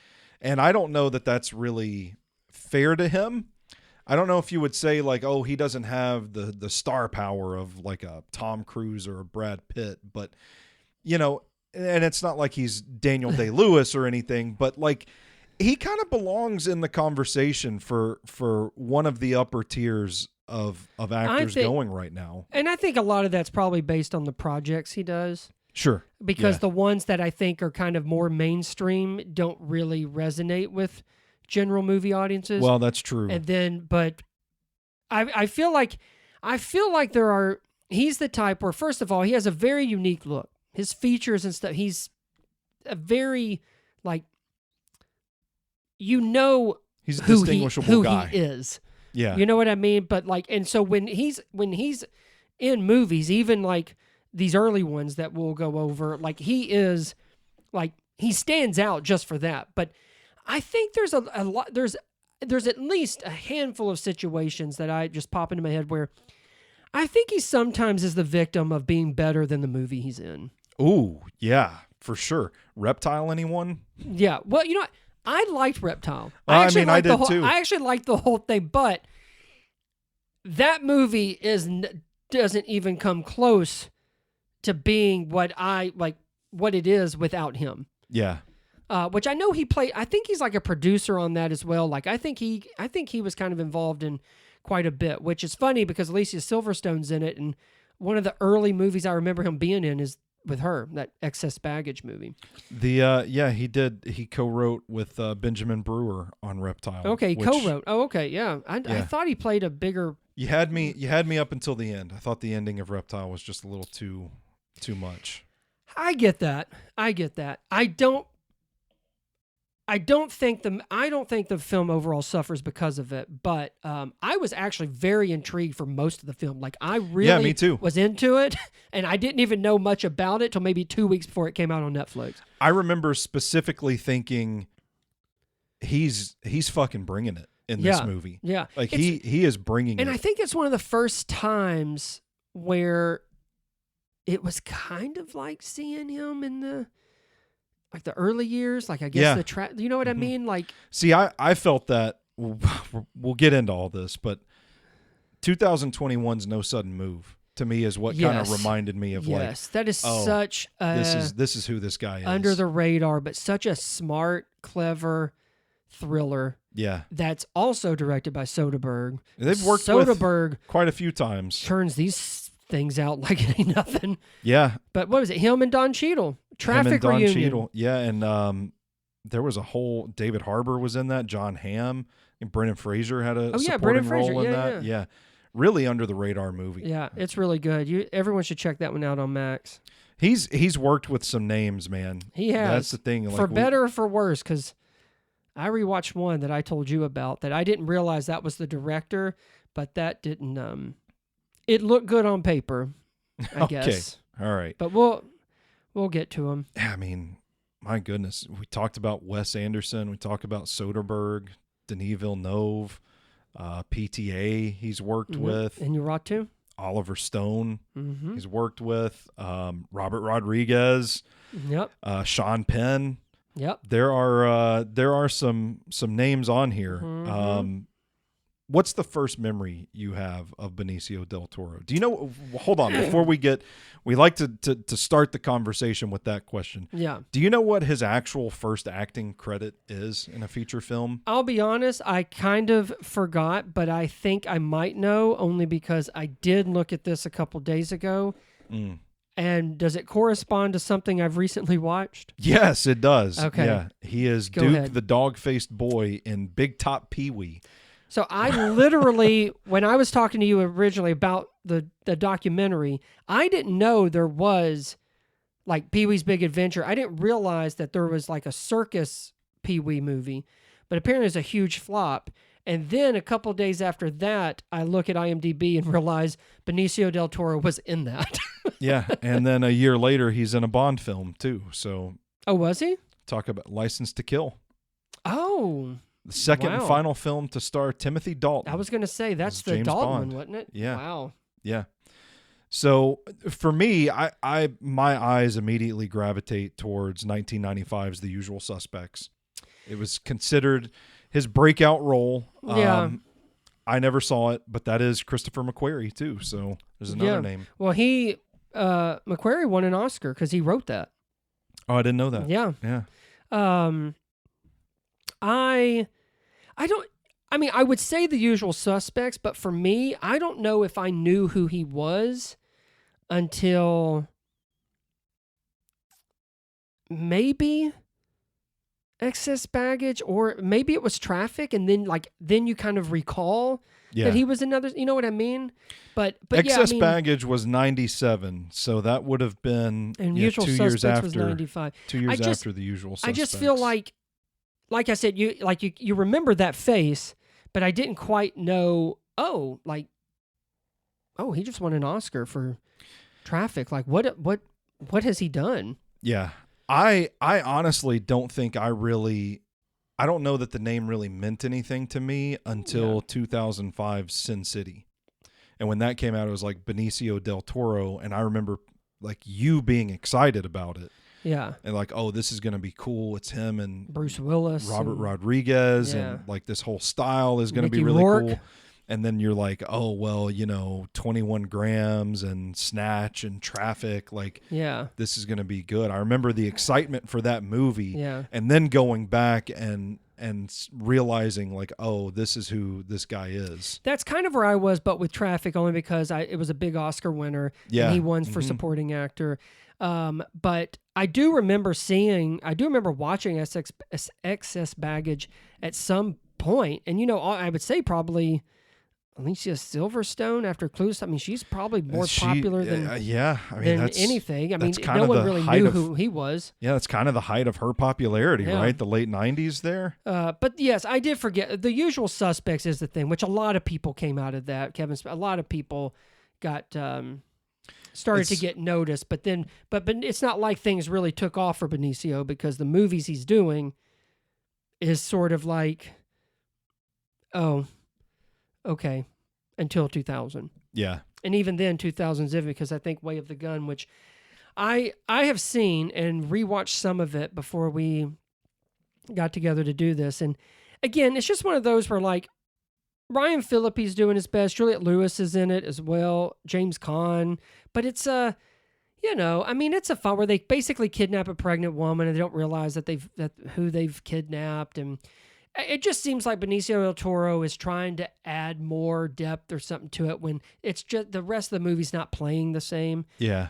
C: And I don't know that that's really fair to him. I don't know if you would say, like, oh, he doesn't have the star power of, like, a Tom Cruise or a Brad Pitt. But, and it's not like he's Daniel Day-Lewis or anything, but, like, he kind of belongs in the conversation for one of the upper tiers of actors going right now.
D: And I think a lot of that's probably based on the projects he does.
C: Sure.
D: Because the ones that I think are kind of more mainstream don't really resonate with general movie audiences.
C: Well, that's true.
D: And then, but I feel like he's the type where, first of all, he has a very unique look. his features and stuff. He's a very like, you know,
C: He's a
D: who
C: distinguishable guy.
D: he is.
C: Yeah.
D: You know what I mean? But like, and so when he's in movies, even like these early ones that we'll go over, like he is like, he stands out just for that. But I think there's a lot, there's at least a handful of situations that I just pop into my head where I think he sometimes is the victim of being better than the movie he's in.
C: Ooh, yeah, for sure. Reptile, anyone?
D: Yeah. Well, you know what? I liked Reptile.
C: I mean, I did
D: whole,
C: too.
D: I actually liked the whole thing, but that movie doesn't even come close to being what it is without him.
C: Yeah.
D: Which I know he played. I think he's like a producer on that as well. Like I think he was kind of involved in quite a bit, which is funny because Alicia Silverstone's in it, and one of the early movies I remember him being in is with her, that Excess Baggage movie.
C: He co-wrote with Benjamin Brewer on Reptile.
D: Okay, co-wrote. Oh, okay, yeah. I thought he played a bigger.
C: You had me up until the end. I thought the ending of Reptile was just a little too much.
D: I get that. I don't think the film overall suffers because of it, but I was actually very intrigued for most of the film. Like I really
C: me too.
D: was into it, and I didn't even know much about it till maybe 2 weeks before it came out on Netflix.
C: I remember specifically thinking he's fucking bringing it in this movie.
D: Yeah.
C: Like he is bringing it.
D: And I think it's one of the first times where it was kind of like seeing him in the early years, like I guess you know what I mean? Like,
C: see, I felt that we'll get into all this, but 2021's No Sudden Move to me is what kind of reminded me of
D: that is such
C: this is who this guy is.
D: Under the radar, but such a smart, clever thriller.
C: Yeah.
D: That's also directed by Soderbergh.
C: They've worked with quite a few times.
D: Turns these things out like it ain't nothing.
C: Yeah.
D: But what was it? Him and Don Cheadle. Traffic Reunion. Cheadle.
C: Yeah, and there was a whole David Harbour was in that, John Hamm, and Brendan Fraser had a supporting role in that. Yeah. Really under the radar movie.
D: Yeah, it's really good. Everyone should check that one out on Max.
C: He's worked with some names, man.
D: He has.
C: That's the thing.
D: For better or for worse, because I rewatched one that I told you about that I didn't realize that was the director, but that didn't. It looked good on paper, I guess.
C: All right.
D: But we'll get to him.
C: I mean, my goodness. We talked about Wes Anderson. We talked about Soderbergh, Denis Villeneuve, PTA he's worked with.
D: And Inarritu.
C: Oliver Stone he's worked with. Robert Rodriguez.
D: Yep.
C: Sean Penn.
D: Yep.
C: There are some names on here. What's the first memory you have of Benicio del Toro? Do you know? Hold on, before we like to start the conversation with that question.
D: Yeah.
C: Do you know what his actual first acting credit is in a feature film?
D: I'll be honest, I kind of forgot, but I think I might know only because I did look at this a couple days ago. And does it correspond to something I've recently watched?
C: Yes, it does.
D: Okay.
C: Yeah, he is Duke the dog-faced boy in Big Top Pee-wee.
D: So I literally, when I was talking to you originally about the documentary, I didn't know there was like Pee-wee's Big Adventure. I didn't realize that there was like a circus Pee-wee movie, but apparently it's a huge flop. And then a couple days after that, I look at IMDb and realize Benicio del Toro was in that.
C: Yeah, and then a year later, he's in a Bond film too. So,
D: oh, was he?
C: Talk about License to Kill.
D: Oh.
C: The second and final film to star Timothy Dalton.
D: I was going to say, that's the
C: James
D: Dalton
C: Bond.
D: one, wasn't it?
C: Yeah.
D: Wow.
C: Yeah. So for me, my eyes immediately gravitate towards 1995's The Usual Suspects. It was considered his breakout role.
D: Yeah.
C: I never saw it, but that is Christopher McQuarrie too. So there's another name.
D: Well, McQuarrie won an Oscar because he wrote that.
C: Oh, I didn't know that.
D: Yeah.
C: Yeah.
D: I would say The Usual Suspects, but for me, I don't know if I knew who he was until maybe Excess Baggage, or maybe it was Traffic, and then you kind of recall.
C: Yeah.
D: that he was another. You know what I mean? But
C: Excess
D: yeah, I mean,
C: Baggage was 97, so that would have been
D: and
C: yeah,
D: Usual
C: 2
D: Suspects
C: years after.
D: was 95.
C: 2 years
D: just-
C: after The Usual Suspects.
D: I just feel like I said, you remember that face, but I didn't quite know. Oh, he just won an Oscar for Traffic. Like, what has he done?
C: Yeah. I honestly don't think I don't know that the name really meant anything to me until 2005 Sin City. And when that came out, it was like Benicio del Toro. And I remember like you being excited about it.
D: Yeah.
C: And like, oh, this is going to be cool. It's him and
D: Bruce Willis.
C: Robert Rodriguez.
D: Yeah.
C: And like this whole style is going to be
D: Mickey
C: really
D: Rourke.
C: cool. And then you're like, oh, well, 21 grams and Snatch and Traffic. Like,
D: Yeah.
C: this is going to be good. I remember the excitement for that movie.
D: Yeah.
C: And then going back and realizing like, oh, this is who this guy is.
D: That's kind of where I was, but with Traffic, only because it was a big Oscar winner.
C: Yeah.
D: And he won for supporting actor. But I do remember watching Excess Baggage at some point. And, I would say probably Alicia Silverstone after Clues. I mean, she's probably more popular than anything. I mean, no one really knew who he was.
C: Yeah, that's kind of the height of her popularity,
D: Yeah.
C: right? The late 90s there.
D: But yes, I did forget. The Usual Suspects is the thing, which a lot of people came out of that. A lot of people got started to get noticed, but it's not like things really took off for Benicio because the movies he's doing is sort of like, oh, okay, until 2000.
C: Yeah.
D: And even then, 2000's iffy because I think Way of the Gun, which I have seen and rewatched some of it before we got together to do this. And again, it's just one of those where like Ryan Phillippe's doing his best. Juliette Lewis is in it as well. James Caan. But it's it's a fun where they basically kidnap a pregnant woman and they don't realize that who they've kidnapped. And it just seems like Benicio del Toro is trying to add more depth or something to it when it's just the rest of the movie's not playing the same.
C: Yeah.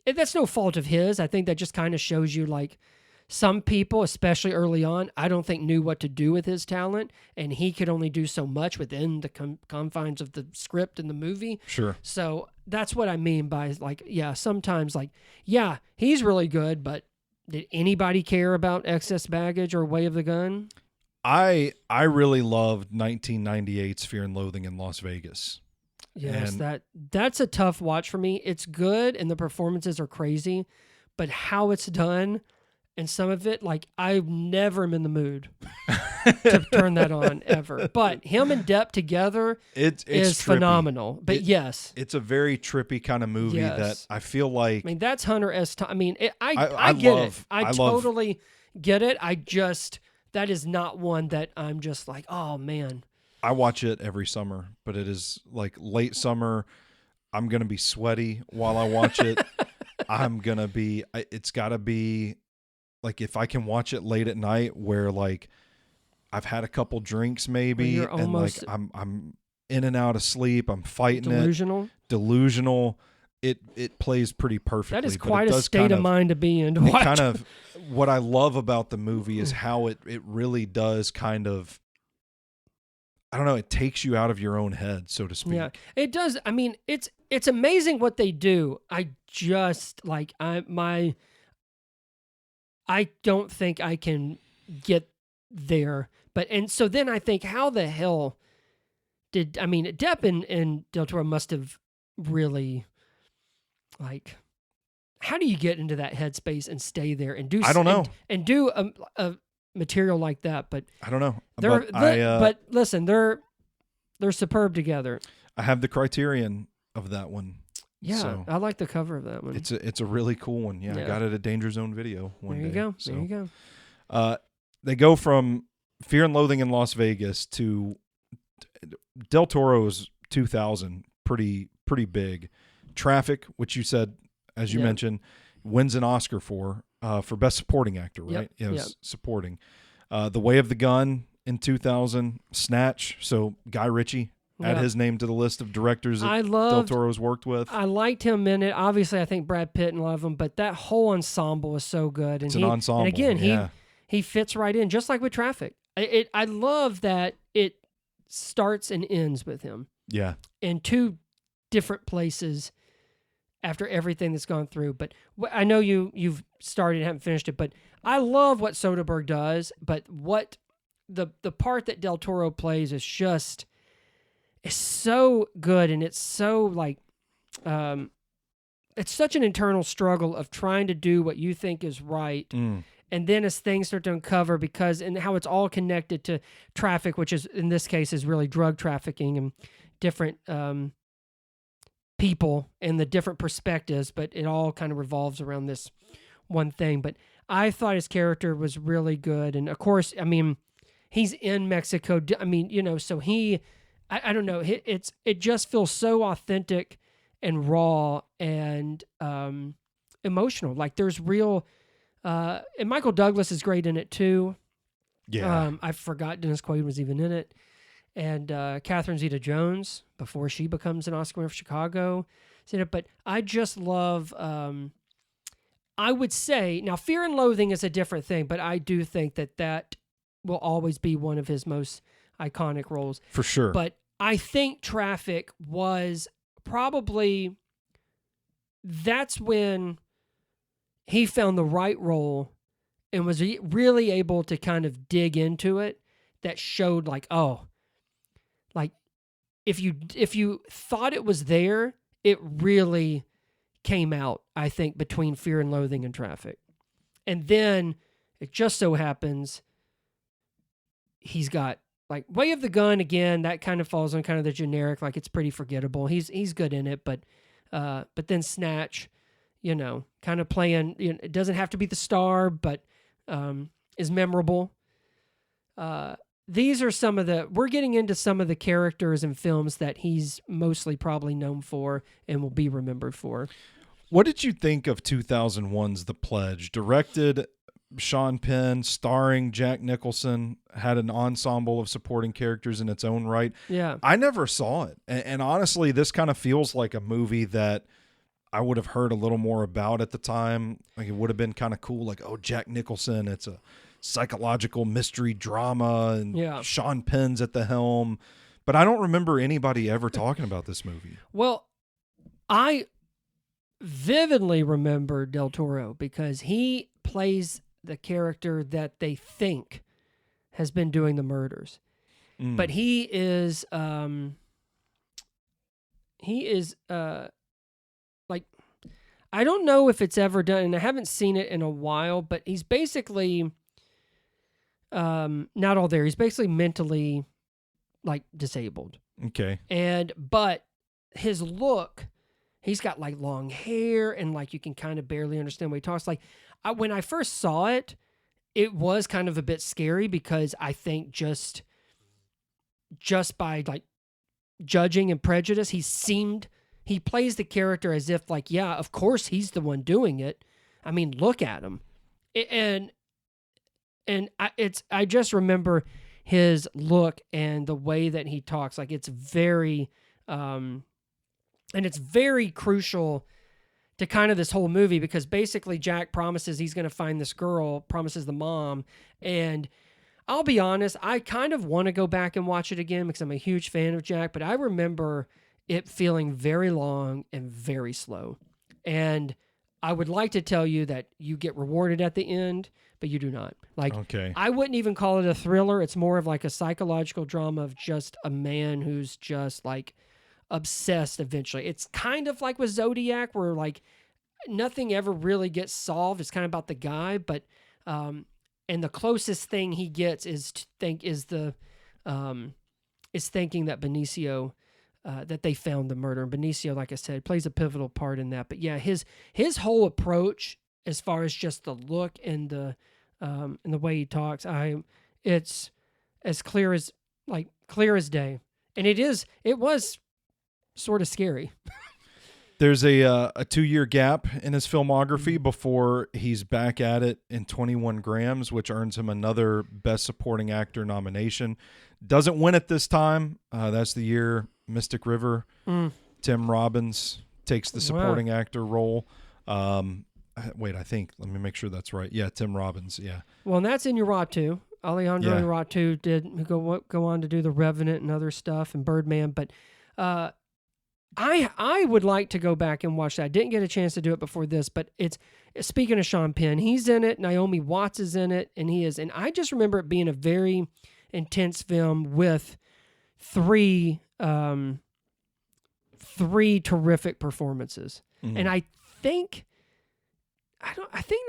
D: That's no fault of his. I think that just kind of shows you like some people, especially early on, I don't think knew what to do with his talent, and he could only do so much within the confines of the script and the movie.
C: Sure.
D: So that's what I mean by like, yeah, sometimes like, yeah, he's really good, but did anybody care about Excess Baggage or Way of the Gun?
C: I really loved 1998's Fear and Loathing in Las Vegas.
D: Yes,
C: And
D: that's a tough watch for me. It's good and the performances are crazy, but how it's done and some of it, like I never am in the mood to turn that on ever. But him and Depp together is
C: trippy.
D: phenomenal. But yes,
C: it's a very trippy kind of movie that I feel like.
D: I mean, that's Hunter S. I mean, I get it. I totally get it. That is not one that I'm just like, oh man.
C: I watch it every summer, but it is like late summer. I'm going to be sweaty while I watch it. It's got to be like if I can watch it late at night where like I've had a couple drinks maybe and like I'm in and out of sleep. I'm fighting delusional. It plays pretty perfectly.
D: That is quite a state of mind to be in to watch.
C: Kind of what I love about the movie is how it really does kind of, I don't know, it takes you out of your own head, so to speak.
D: Yeah, it does. I mean, it's amazing what they do. I just like I don't think I can get there. And so then I think, how the hell Depp and Del Toro must have really, like, how do you get into that headspace and stay there and do?
C: I don't know.
D: And do a material like that, but
C: I don't know.
D: But listen, they're superb together.
C: I have the Criterion of that one.
D: Yeah,
C: so
D: I like the cover of that one.
C: It's a really cool one. Yeah, I got it at Danger Zone Video one day.
D: There you go.
C: They go from Fear and Loathing in Las Vegas to Del Toro's 2000, pretty big. Traffic, which you said, as you mentioned, wins an Oscar for Best Supporting Actor, right?
D: Yep.
C: Yeah, was supporting. The Way of the Gun in 2000, Snatch. So Guy Ritchie. Add his name to the list of directors that Del Toro's worked with.
D: I liked him in it. Obviously, I think Brad Pitt and love him, but that whole ensemble is so good.
C: It's an ensemble.
D: And again, he fits right in, just like with Traffic. I love that starts and ends with him.
C: Yeah.
D: In two different places after everything that's gone through. But I know you've started and haven't finished it, but I love what Soderbergh does, but what the part that Del Toro plays is just is so good, and it's so like it's such an internal struggle of trying to do what you think is right. And then as things start to uncover, and how it's all connected to traffic, which is in this case is really drug trafficking and different people and the different perspectives, but it all kind of revolves around this one thing. But I thought his character was really good. And of course, I mean, he's in Mexico. I mean, you know, so I don't know. It just feels so authentic and raw and emotional. Like there's real, and Michael Douglas is great in it too.
C: Yeah.
D: I forgot Dennis Quaid was even in it. And Catherine Zeta-Jones, before she becomes an Oscar winner for Chicago, is in it. But I just love, I would say, now Fear and Loathing is a different thing, but I do think that will always be one of his most iconic roles.
C: For sure.
D: But I think Traffic was probably, that's when he found the right role and was really able to kind of dig into it, that showed like, oh, like if you thought it was there, it really came out, I think, between Fear and Loathing and Traffic. And then it just so happens he's got like Way of the Gun again, that kind of falls on kind of the generic, like it's pretty forgettable. He's good in it, but then Snatch, you know, kind of playing, you know, it doesn't have to be the star, but is memorable. These are we're getting into some of the characters and films that he's mostly probably known for and will be remembered for.
C: What did you think of 2001's The Pledge? Directed Sean Penn, starring Jack Nicholson, had an ensemble of supporting characters in its own right.
D: Yeah.
C: I never saw it. And honestly, this kind of feels like a movie that I would have heard a little more about at the time. Like it would have been kind of cool. Like, oh, Jack Nicholson, it's a psychological mystery drama, and Sean Penn's at the helm. But I don't remember anybody ever talking about this movie.
D: Well, I vividly remember Del Toro because he plays the character that they think has been doing the murders. But he is like, I don't know if it's ever done, and I haven't seen it in a while, but he's basically not all there. He's basically mentally like disabled.
C: Okay.
D: But his look, he's got like long hair and like you can kind of barely understand what he talks like. When I first saw it, it was kind of a bit scary because I think just by like judging and prejudice, he plays the character as if like, yeah, of course he's the one doing it. I mean, look at him. I just remember his look and the way that he talks. Like it's very, and it's very crucial to kind of this whole movie because basically Jack promises he's going to find this girl, promises the mom. And I'll be honest, I kind of want to go back and watch it again because I'm a huge fan of Jack, but I remember it feeling very long and very slow. And I would like to tell you that you get rewarded at the end, but you do not. Like, okay. I wouldn't even call it a thriller. It's more of like a psychological drama of just a man who's just like obsessed eventually. It's kind of like with Zodiac where like nothing ever really gets solved. It's kind of about the guy, but and the closest thing he gets is thinking that Benicio that they found the murder. And Benicio, like I said, plays a pivotal part in that. But yeah, his whole approach as far as just the look and the way he talks, it's as clear as day. And it was sort of scary.
C: There's a 2-year gap in his filmography before he's back at it in 21 Grams, which earns him another Best Supporting Actor nomination. Doesn't win it this time. That's the year Mystic River. Tim Robbins takes the supporting actor role. Wait, let me make sure that's right. Yeah, Tim Robbins, yeah.
D: Well, and that's in your Raw too. Alejandro Inarritu did go on to do The Revenant and other stuff and Birdman, but I would like to go back and watch that. I didn't get a chance to do it before this, but it's speaking of Sean Penn, he's in it. Naomi Watts is in it, and and I just remember it being a very intense film with three terrific performances, and I think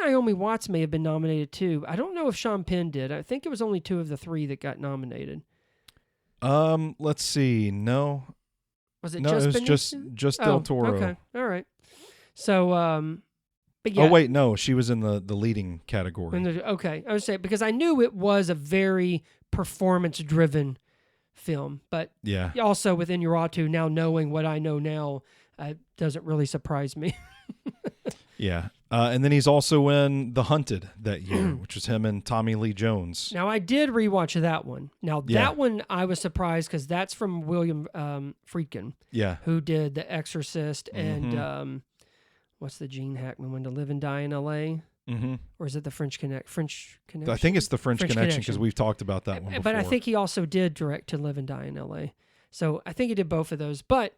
D: Naomi Watts may have been nominated too. I don't know if Sean Penn did. I think it was only 2 of the 3 that got nominated.
C: Let's see. No.
D: Was it
C: no,
D: just
C: it was just Del Toro.
D: Okay. All right. So, but yeah.
C: Oh wait, no, she was in the leading category.
D: Okay, I was saying because I knew it was a very performance-driven film, but
C: yeah,
D: also with Inarritu, now knowing what I know now, doesn't really surprise me.
C: Yeah, and then he's also in The Hunted that year, which was him and Tommy Lee Jones.
D: Now I did rewatch that one. Now that one I was surprised because that's from William Friedkin.
C: Yeah,
D: who did The Exorcist and what's the Gene Hackman one, To Live and Die in L.A. Mm-hmm. Or is it the French Connection?
C: I think it's the French Connection because we've talked about that one before.
D: But I think he also did direct To Live and Die in L.A. So I think he did both of those. But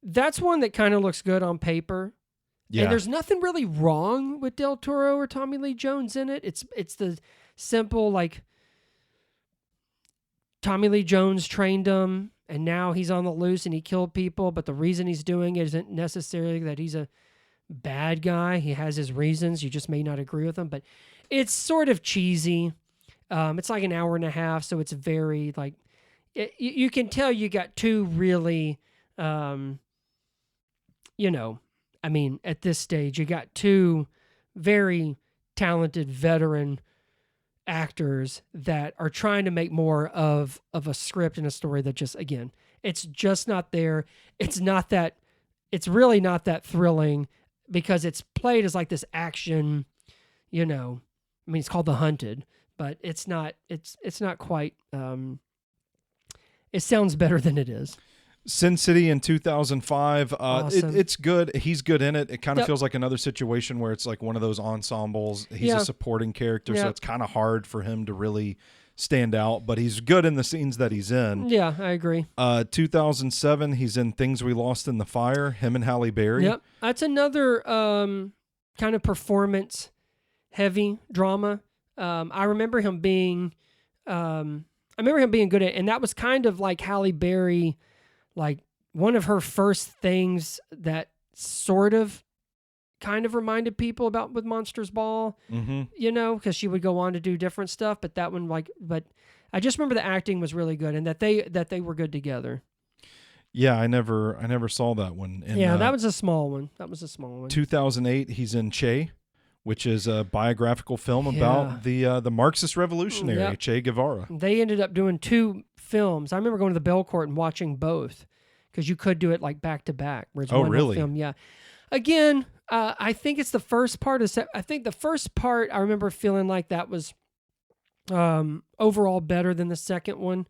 D: that's one that kind of looks good on paper. Yeah. And there's nothing really wrong with Del Toro or Tommy Lee Jones in it. It's the simple, like, Tommy Lee Jones trained him, and now he's on the loose and he killed people, but the reason he's doing it isn't necessarily that he's a bad guy. He has his reasons. You just may not agree with them, but it's sort of cheesy. It's like an hour and a half, so it's very, like, you can tell you got 2 really... at this stage, you got 2 very talented veteran actors that are trying to make more of a script and a story that just, again, it's just not there. It's really not that thrilling because it's played as like this action, it's called The Hunted, but it's not quite, it sounds better than it is.
C: Sin City in 2005.
D: Awesome.
C: It's good. He's good in it. It kind of feels like another situation where it's like one of those ensembles. He's a supporting character, so it's kind of hard for him to really stand out, but he's good in the scenes that he's in.
D: Yeah, I agree.
C: 2007, he's in Things We Lost in the Fire, him and Halle Berry.
D: Yep. That's another kind of performance-heavy drama. I remember him being good at it, and that was kind of like Halle Berry, like one of her first things that sort of kind of reminded people about with Monsters Ball, because she would go on to do different stuff, but that one, but I just remember the acting was really good and that they were good together.
C: Yeah, I never saw that one. And,
D: that was a small one.
C: 2008, he's in Che, which is a biographical film about the Marxist revolutionary, Che Guevara.
D: They ended up doing 2 films. I remember going to the Belcourt and watching both because you could do it like back to back.
C: Oh, really?
D: Film. Yeah. Again, I think it's the first part I think the first part I remember feeling like that was overall better than the second one.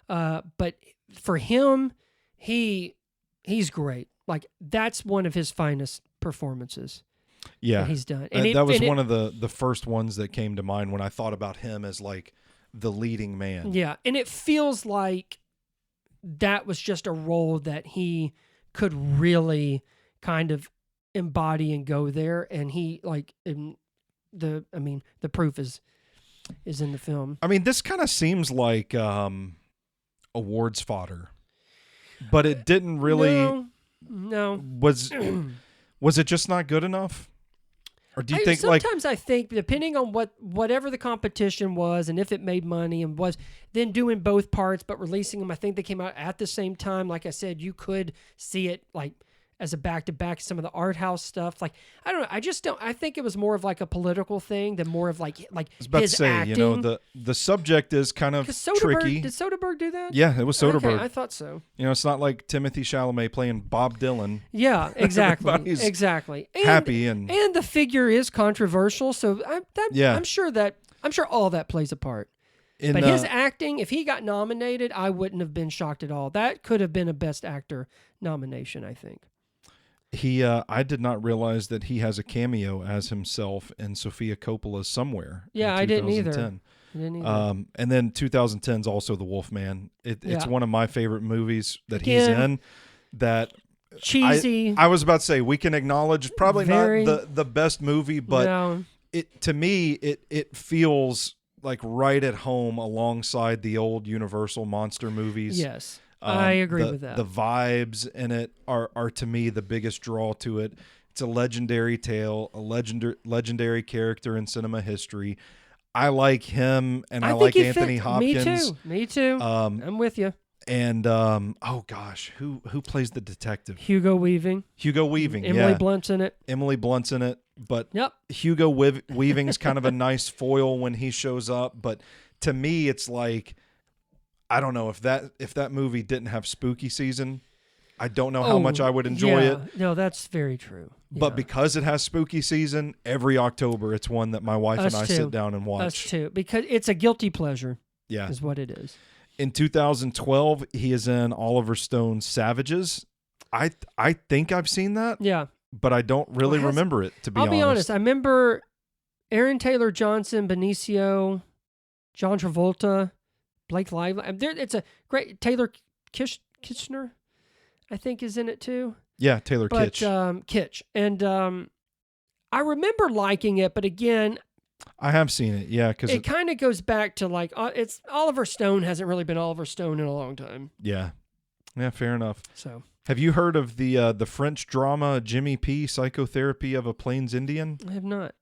D: But for him, he's great. Like that's one of his finest performances.
C: Yeah,
D: that he's done.
C: And that was one of the first ones that came to mind when I thought about him as like the leading man.
D: Yeah, and it feels like that was just a role that he could really kind of embody and go there, and he the proof is in the film.
C: I mean, this kind of seems like awards fodder, but it didn't really.
D: No.
C: Was it just not good enough? Or do you think
D: sometimes I think depending on whatever the competition was and if it made money and was then doing both parts but releasing them, I think they came out at the same time. Like I said, you could see it like as a back-to-back, some of the art house stuff. Like, I don't know. I just don't. I think it was more of like a political thing than more of like
C: I was about
D: his
C: to say,
D: acting.
C: the subject is kind of tricky.
D: Did Soderbergh do that?
C: Yeah, it was Soderbergh.
D: Okay, I thought so.
C: It's not like Timothy Chalamet playing Bob Dylan.
D: Yeah, exactly. Exactly. And,
C: happy and
D: the figure is controversial, so I'm sure all that plays a part. But his acting, if he got nominated, I wouldn't have been shocked at all. That could have been a Best Actor nomination, I think.
C: I did not realize that he has a cameo as himself in Sofia Coppola's Somewhere.
D: Yeah,
C: in
D: I didn't either.
C: 2010. And then 2010 is also The Wolfman. It's one of my favorite movies that he's in. That
D: cheesy.
C: I was about to say, we can acknowledge probably not the best movie, but to me it feels like right at home alongside the old Universal monster movies.
D: Yes. I agree with that.
C: The vibes in it are to me the biggest draw to it. It's a legendary tale, a legendary character in cinema history. I like him, and I like Anthony Hopkins.
D: Me too. I'm with you.
C: And oh gosh, who plays the detective?
D: Hugo Weaving. Emily Blunt's in it.
C: Emily Blunt's in it, but
D: yep.
C: Hugo Weaving's kind of a nice foil when he shows up. But to me, it's like, I don't know if that movie didn't have spooky season, I don't know how much I would enjoy it.
D: No, that's very true.
C: But because it has spooky season, every October it's one that my wife and I sit down and watch.
D: Us too, because it's a guilty pleasure.
C: Yeah,
D: is what it is.
C: In 2012, he is in Oliver Stone's Savages. I think I've seen that.
D: Yeah,
C: but I don't really remember it, to be honest.
D: I'll be honest. I remember Aaron Taylor Johnson, Benicio, John Travolta, Blake Lively. It's a great Taylor Kitchener, I think, is in it too.
C: Yeah, Taylor Kitsch.
D: Kitsch. And I remember liking it, but again,
C: I have seen it, yeah, because
D: it kind of goes back to like it's Oliver Stone hasn't really been Oliver Stone in a long time.
C: Yeah, fair enough.
D: So,
C: have you heard of the French drama Jimmy P. Psychotherapy of a Plains Indian?
D: I have not.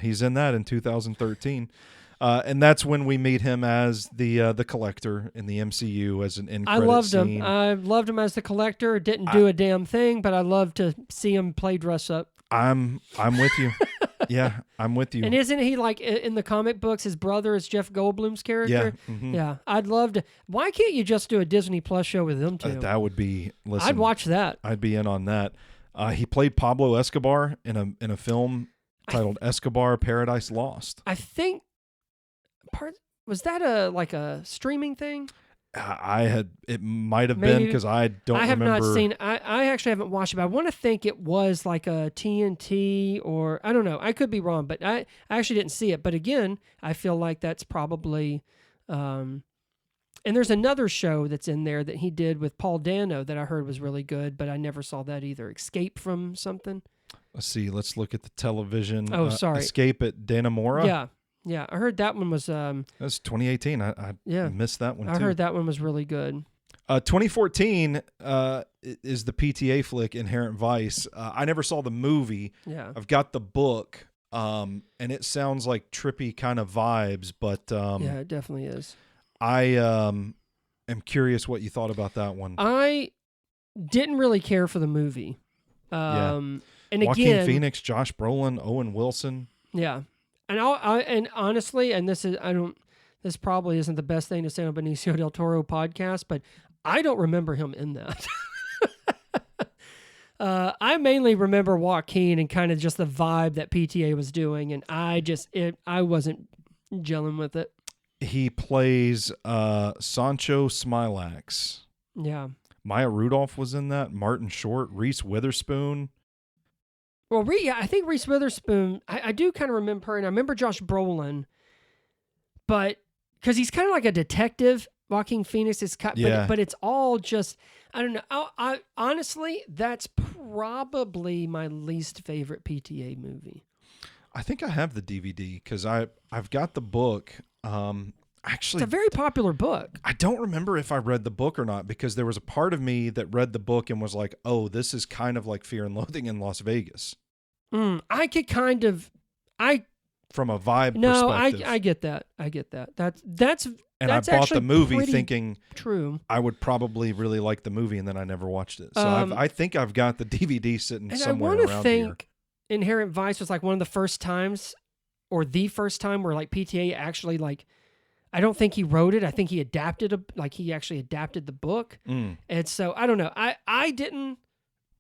C: He's in that in 2013, and that's when we meet him as the Collector in the MCU as an end credit
D: I loved
C: scene.
D: him. I loved him as the Collector. Didn't do a damn thing, but I love to see him play dress up.
C: I'm with you. Yeah, I'm with you.
D: And isn't he like in the comic books? His brother is Jeff Goldblum's character.
C: Yeah,
D: yeah. I'd love to. Why can't you just do a Disney Plus show with them too?
C: That would be. Listen,
D: I'd watch that.
C: I'd be in on that. He played Pablo Escobar in a film titled Escobar: Paradise Lost.
D: I think. Was that a streaming thing?
C: It might have been, because I don't remember.
D: I have not seen. I actually haven't watched it, but I want to think it was like a TNT, or I don't know. I could be wrong, but I actually didn't see it. But again, I feel like that's probably. And there's another show that's in there that he did with Paul Dano that I heard was really good, but I never saw that either. Escape from something.
C: Let's see. Let's look at the television.
D: Oh, sorry.
C: Escape at Dannemora.
D: Yeah, I heard that one was.
C: That's 2018. I missed that one too.
D: I heard that one was really good.
C: 2014 is the PTA flick Inherent Vice. I never saw the movie.
D: Yeah,
C: I've got the book, and it sounds like trippy kind of vibes. But
D: yeah, it definitely is.
C: I am curious what you thought about that one.
D: I didn't really care for the movie. And
C: Joaquin Phoenix, Josh Brolin, Owen Wilson.
D: Yeah. And honestly, and this probably isn't the best thing to say on Benicio del Toro podcast, but I don't remember him in that. I mainly remember Joaquin and kind of just the vibe that PTA was doing, and I wasn't gelling with it.
C: He plays Sancho Smilax.
D: Yeah.
C: Maya Rudolph was in that. Martin Short, Reese Witherspoon.
D: Well, I think Reese Witherspoon, I do kind of remember her, and I remember Josh Brolin, but because he's kind of like a detective. Joaquin Phoenix is, but it's all just, I don't know. I honestly, that's probably my least favorite PTA movie.
C: I think I have the DVD because I've got the book. Actually,
D: it's a very popular book.
C: I don't remember if I read the book or not, because there was a part of me that read the book and was like, oh, this is kind of like Fear and Loathing in Las Vegas.
D: I could kind of,
C: from a vibe perspective.
D: No, I get that. I get that. That's
C: and I bought the movie thinking
D: true.
C: I would probably really like the movie, and then I never watched it. So I think I've got the DVD sitting somewhere around here. I want to think
D: Inherent Vice was like one of the first times, or the first time, where like PTA actually like, I don't think he wrote it. I think he actually adapted the book. And so I don't know. I didn't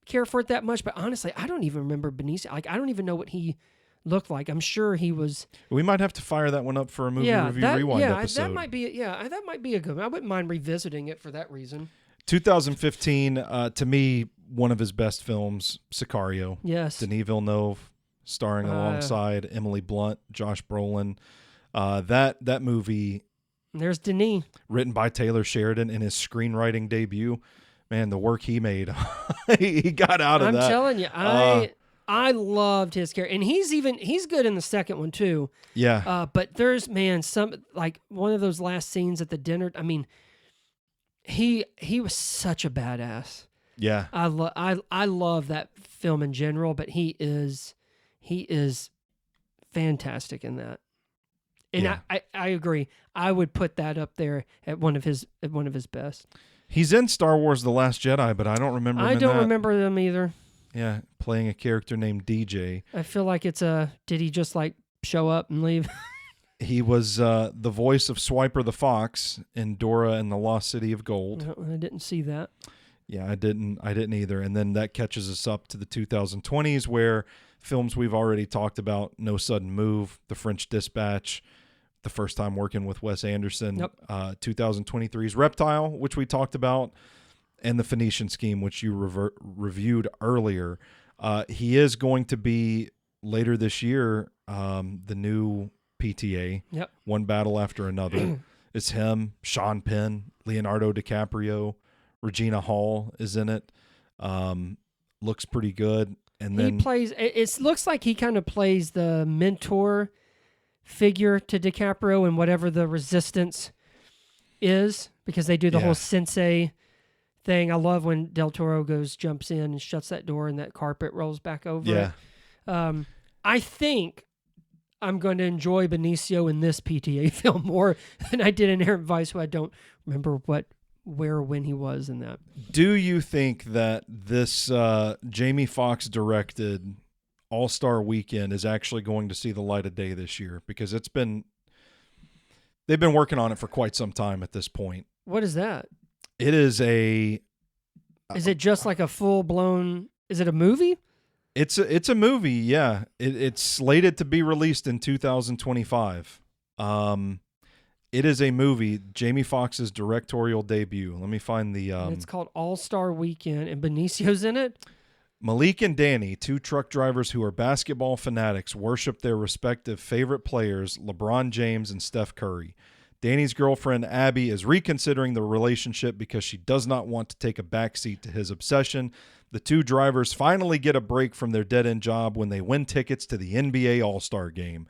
D: care for it that much, but honestly, I don't even remember Benicio. Like, I don't even know what he looked like. I'm sure he was.
C: We might have to fire that one up for a movie review rewind episode.
D: That might be. That might be a good one. I wouldn't mind revisiting it for that reason.
C: 2015, to me, one of his best films, Sicario.
D: Yes.
C: Denis Villeneuve, starring alongside Emily Blunt, Josh Brolin. That movie,
D: There's Denis.
C: written by Taylor Sheridan in his screenwriting debut. Man, the work he made, he got out of
D: I'm
C: that.
D: telling you, I loved his character, and he's good in the second one too.
C: Yeah.
D: But there's some like one of those last scenes at the dinner. I mean, he was such a badass.
C: Yeah.
D: I love that film in general, but he is fantastic in that. And
C: Yeah.
D: I agree. I would put that up there at one of his best.
C: He's in Star Wars The Last Jedi, but I don't remember him
D: I
C: in
D: don't
C: that.
D: remember them either.
C: Yeah, playing a character named DJ.
D: I feel like did he just like show up and leave?
C: He was the voice of Swiper the Fox in Dora and the Lost City of Gold.
D: No, I didn't see that.
C: Yeah, I didn't either. And then that catches us up to the 2020s, where films we've already talked about: No Sudden Move, The French Dispatch, the first time working with Wes Anderson.
D: Yep.
C: 2023's Reptile, which we talked about, and The Phoenician Scheme, which you reviewed earlier. He is going to be later this year the new PTA.
D: Yep.
C: One Battle After Another. It's him, Sean Penn, Leonardo DiCaprio, Regina Hall is in it. Looks pretty good. And then
D: He plays. It looks like he kind of plays the mentor figure to DiCaprio in whatever the Resistance is, because they do the whole sensei thing. I love when Del Toro jumps in and shuts that door and that carpet rolls back over it. I think I'm going to enjoy Benicio in this PTA film more than I did in Inherent Vice, who I don't remember where or when he was in that.
C: Do you think that this Jamie Foxx directed All-Star Weekend is actually going to see the light of day this year? Because they've been working on it for quite some time at this point.
D: What is that?
C: It is
D: Is it just like a full-blown... Is it a movie?
C: It's a movie, yeah. It's slated to be released in 2025. It is a movie, Jamie Foxx's directorial debut. Let me find the...
D: It's called All-Star Weekend, and Benicio's in it?
C: Malik and Danny, two truck drivers who are basketball fanatics, worship their respective favorite players, LeBron James and Steph Curry. Danny's girlfriend, Abby, is reconsidering the relationship because she does not want to take a backseat to his obsession. The two drivers finally get a break from their dead-end job when they win tickets to the NBA All-Star Game.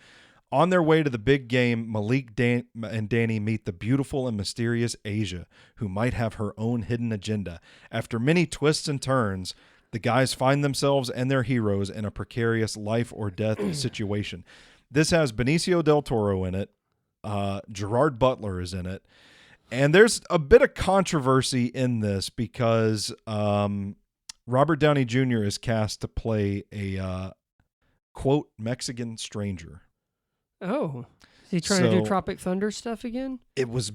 C: On their way to the big game, Malik and Danny meet the beautiful and mysterious Asia, who might have her own hidden agenda. After many twists and turns, the guys find themselves and their heroes in a precarious life-or-death situation. This has Benicio del Toro in it. Gerard Butler is in it. And there's a bit of controversy in this because Robert Downey Jr. is cast to play a, quote, Mexican stranger.
D: Oh. Is he trying to do Tropic Thunder stuff again?
C: It was...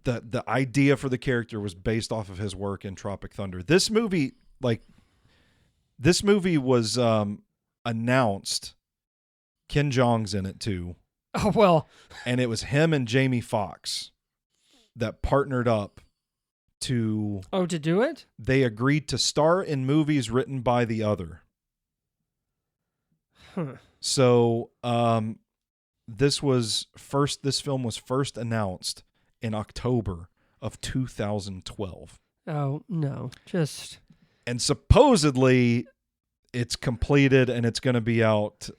C: The idea for the character was based off of his work in Tropic Thunder. This movie was announced. Ken Jeong's in it too.
D: Oh, well.
C: And it was him and Jamie Foxx that partnered up to...
D: Oh, to do it?
C: They agreed to star in movies written by the other.
D: Huh.
C: So this film was first announced in October of 2012.
D: Oh, no.
C: And supposedly it's completed and it's going to be out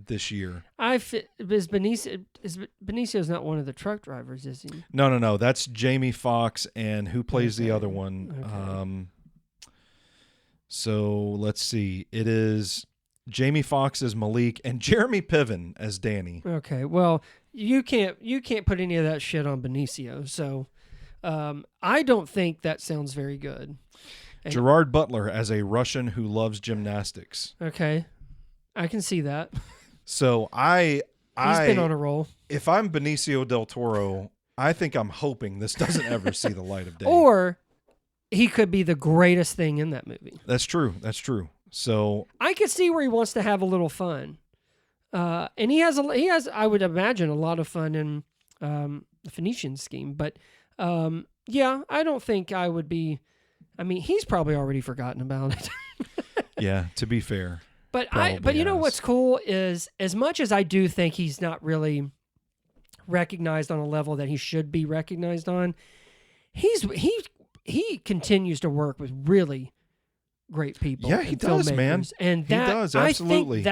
C: this year.
D: Benicio's not one of the truck drivers, is he?
C: No. That's Jamie Foxx, and who plays the other one?
D: Okay.
C: So let's see. It is Jamie Foxx as Malik and Jeremy Piven as Danny.
D: Okay. Well, you can't put any of that shit on Benicio. So I don't think that sounds very good. And
C: Gerard Butler as a Russian who loves gymnastics.
D: Okay. I can see that.
C: So
D: He's been on a roll.
C: If I'm Benicio del Toro, I think I'm hoping this doesn't ever see the light of day.
D: Or he could be the greatest thing in that movie.
C: That's true. So
D: I could see where he wants to have a little fun. And he has, I would imagine, a lot of fun in the Phoenician Scheme. But yeah, I don't think I would be I mean, he's probably already forgotten about it.
C: Yeah, to be fair.
D: But
C: Probably
D: you know
C: has.
D: what's cool is, as much as I do think he's not really recognized on a level that he should be recognized on, he continues to work with really great people.
C: Yeah, he
D: and
C: does, man.
D: filmmakers. And
C: He does, absolutely.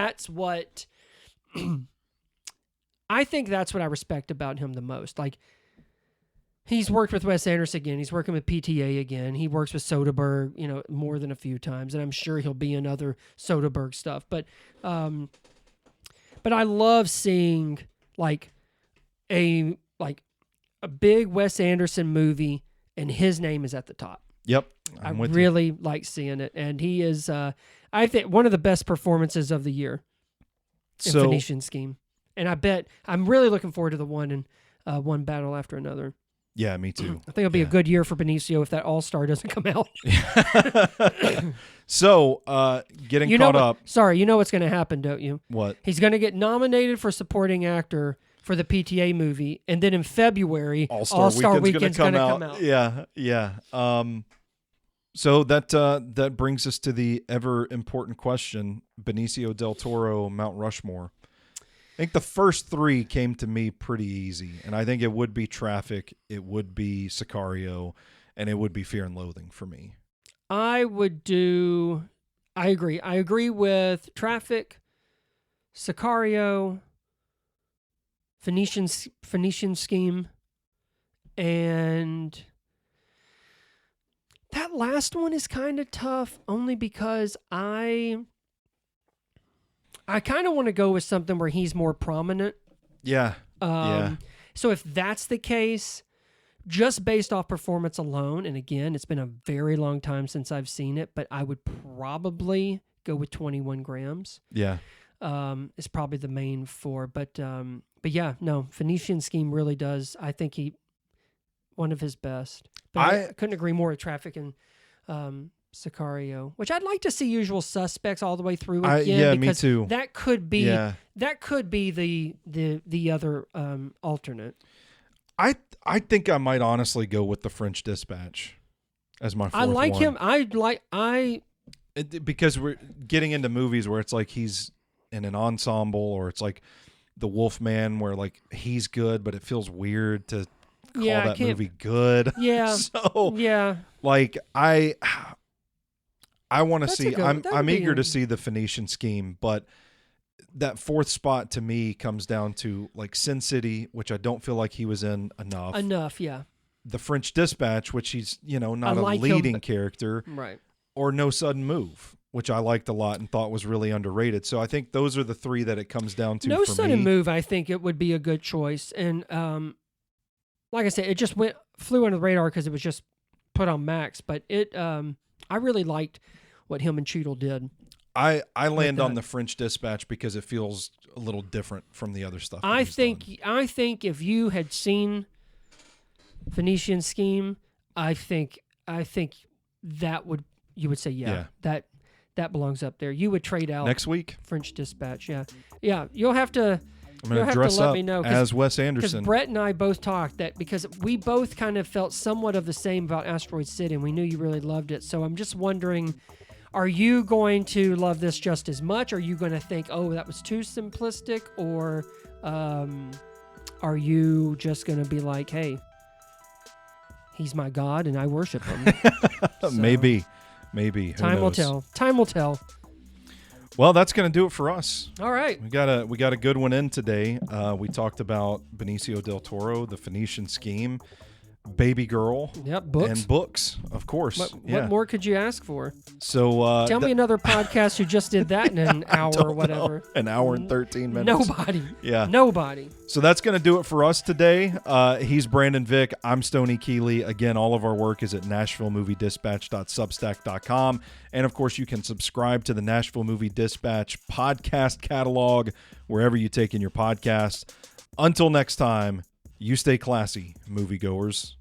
D: I think that's what I respect about him the most. Like, he's worked with Wes Anderson again. He's working with PTA again. He works with Soderbergh, more than a few times, and I'm sure he'll be in other Soderbergh stuff. But I love seeing like a big Wes Anderson movie, and his name is at the top.
C: Yep.
D: I
C: I'm with you.
D: really like seeing it, and he is, I think, one of the best performances of the year in
C: So,
D: Phoenician Scheme. And I bet I'm really looking forward to the one and One Battle After Another.
C: yeah, me too.
D: I think it'll be a good year for Benicio if that All-Star doesn't come out.
C: So, getting caught up.
D: Sorry, you know what's going to happen, don't you?
C: What?
D: He's going to get nominated for supporting actor for the PTA movie, and then in February, All-Star Weekend's going to come out.
C: Yeah. So that brings us to the ever important question: Benicio del Toro, Mount Rushmore. I think the first three came to me pretty easy, and I think it would be Traffic, it would be Sicario, and it would be Fear and Loathing for me.
D: I agree. I agree with Traffic, Sicario, Phoenician Scheme, and that last one is kind of tough, only because I kind of want to go with something where he's more prominent.
C: Yeah.
D: So if that's the case, just based off performance alone, and again, it's been a very long time since I've seen it, but I would probably go with 21 Grams.
C: Yeah.
D: Is probably the main four. But yeah, no, Phoenician Scheme really does. I think one of his best. But I couldn't agree more with Traffic and Sicario, which I'd like to see Usual Suspects all the way through again.
C: Yeah,
D: because
C: me too.
D: That could be the other alternate.
C: I think I might honestly go with The French Dispatch as my fourth
D: I like
C: one.
D: him.
C: Because we're getting into movies where it's like he's in an ensemble, or it's like The Wolfman where like he's good, but it feels weird to call that movie good.
D: Yeah.
C: So
D: yeah.
C: like I want to see. I'm
D: that'd
C: eager
D: be
C: to see The Phoenician Scheme, but that fourth spot to me comes down to like Sin City, which I don't feel like he was in enough.
D: Enough, yeah.
C: The French Dispatch, which he's not
D: like
C: a leading character,
D: right?
C: or No Sudden Move, which I liked a lot and thought was really underrated. So I think those are the three that it comes down to.
D: No
C: for
D: Sudden
C: me.
D: Move, I think it would be a good choice, and like I said, it just flew under the radar because it was just put on Max. But I really liked what him and Cheadle did.
C: I land on The French Dispatch because it feels a little different from the other stuff.
D: I think if you had seen Phoenician Scheme, I think you would say that belongs up there. You would trade out
C: next week
D: French Dispatch. Yeah. You'll have to.
C: I'm going to dress
D: let
C: up
D: me know,
C: as Wes
D: Because
C: Anderson.
D: Brett and I both talked that because we both kind of felt somewhat of the same about Asteroid City, and we knew you really loved it. So I'm just wondering, are you going to love this just as much? Are you going to think, oh, that was too simplistic? Or are you just going to be like, hey, he's my God and I worship him? So,
C: Maybe. Who
D: Time will tell. Time will tell.
C: Well, that's going to do it for us.
D: All right.
C: We got a good one in today. We talked about Benicio del Toro, The Phoenician Scheme, Baby Girl,
D: Yep, books.
C: and books, of course.
D: What more could you ask for?
C: So
D: Tell me another podcast who just did that in an hour or whatever.
C: An hour and 13 minutes.
D: Nobody.
C: Yeah.
D: Nobody.
C: So that's going to do it for us today. He's Brandon Vick. I'm Stoney Keeley. Again, all of our work is at NashvilleMovieDispatch.substack.com. And, of course, you can subscribe to the Nashville Movie Dispatch podcast catalog wherever you take in your podcasts. Until next time, you stay classy, moviegoers.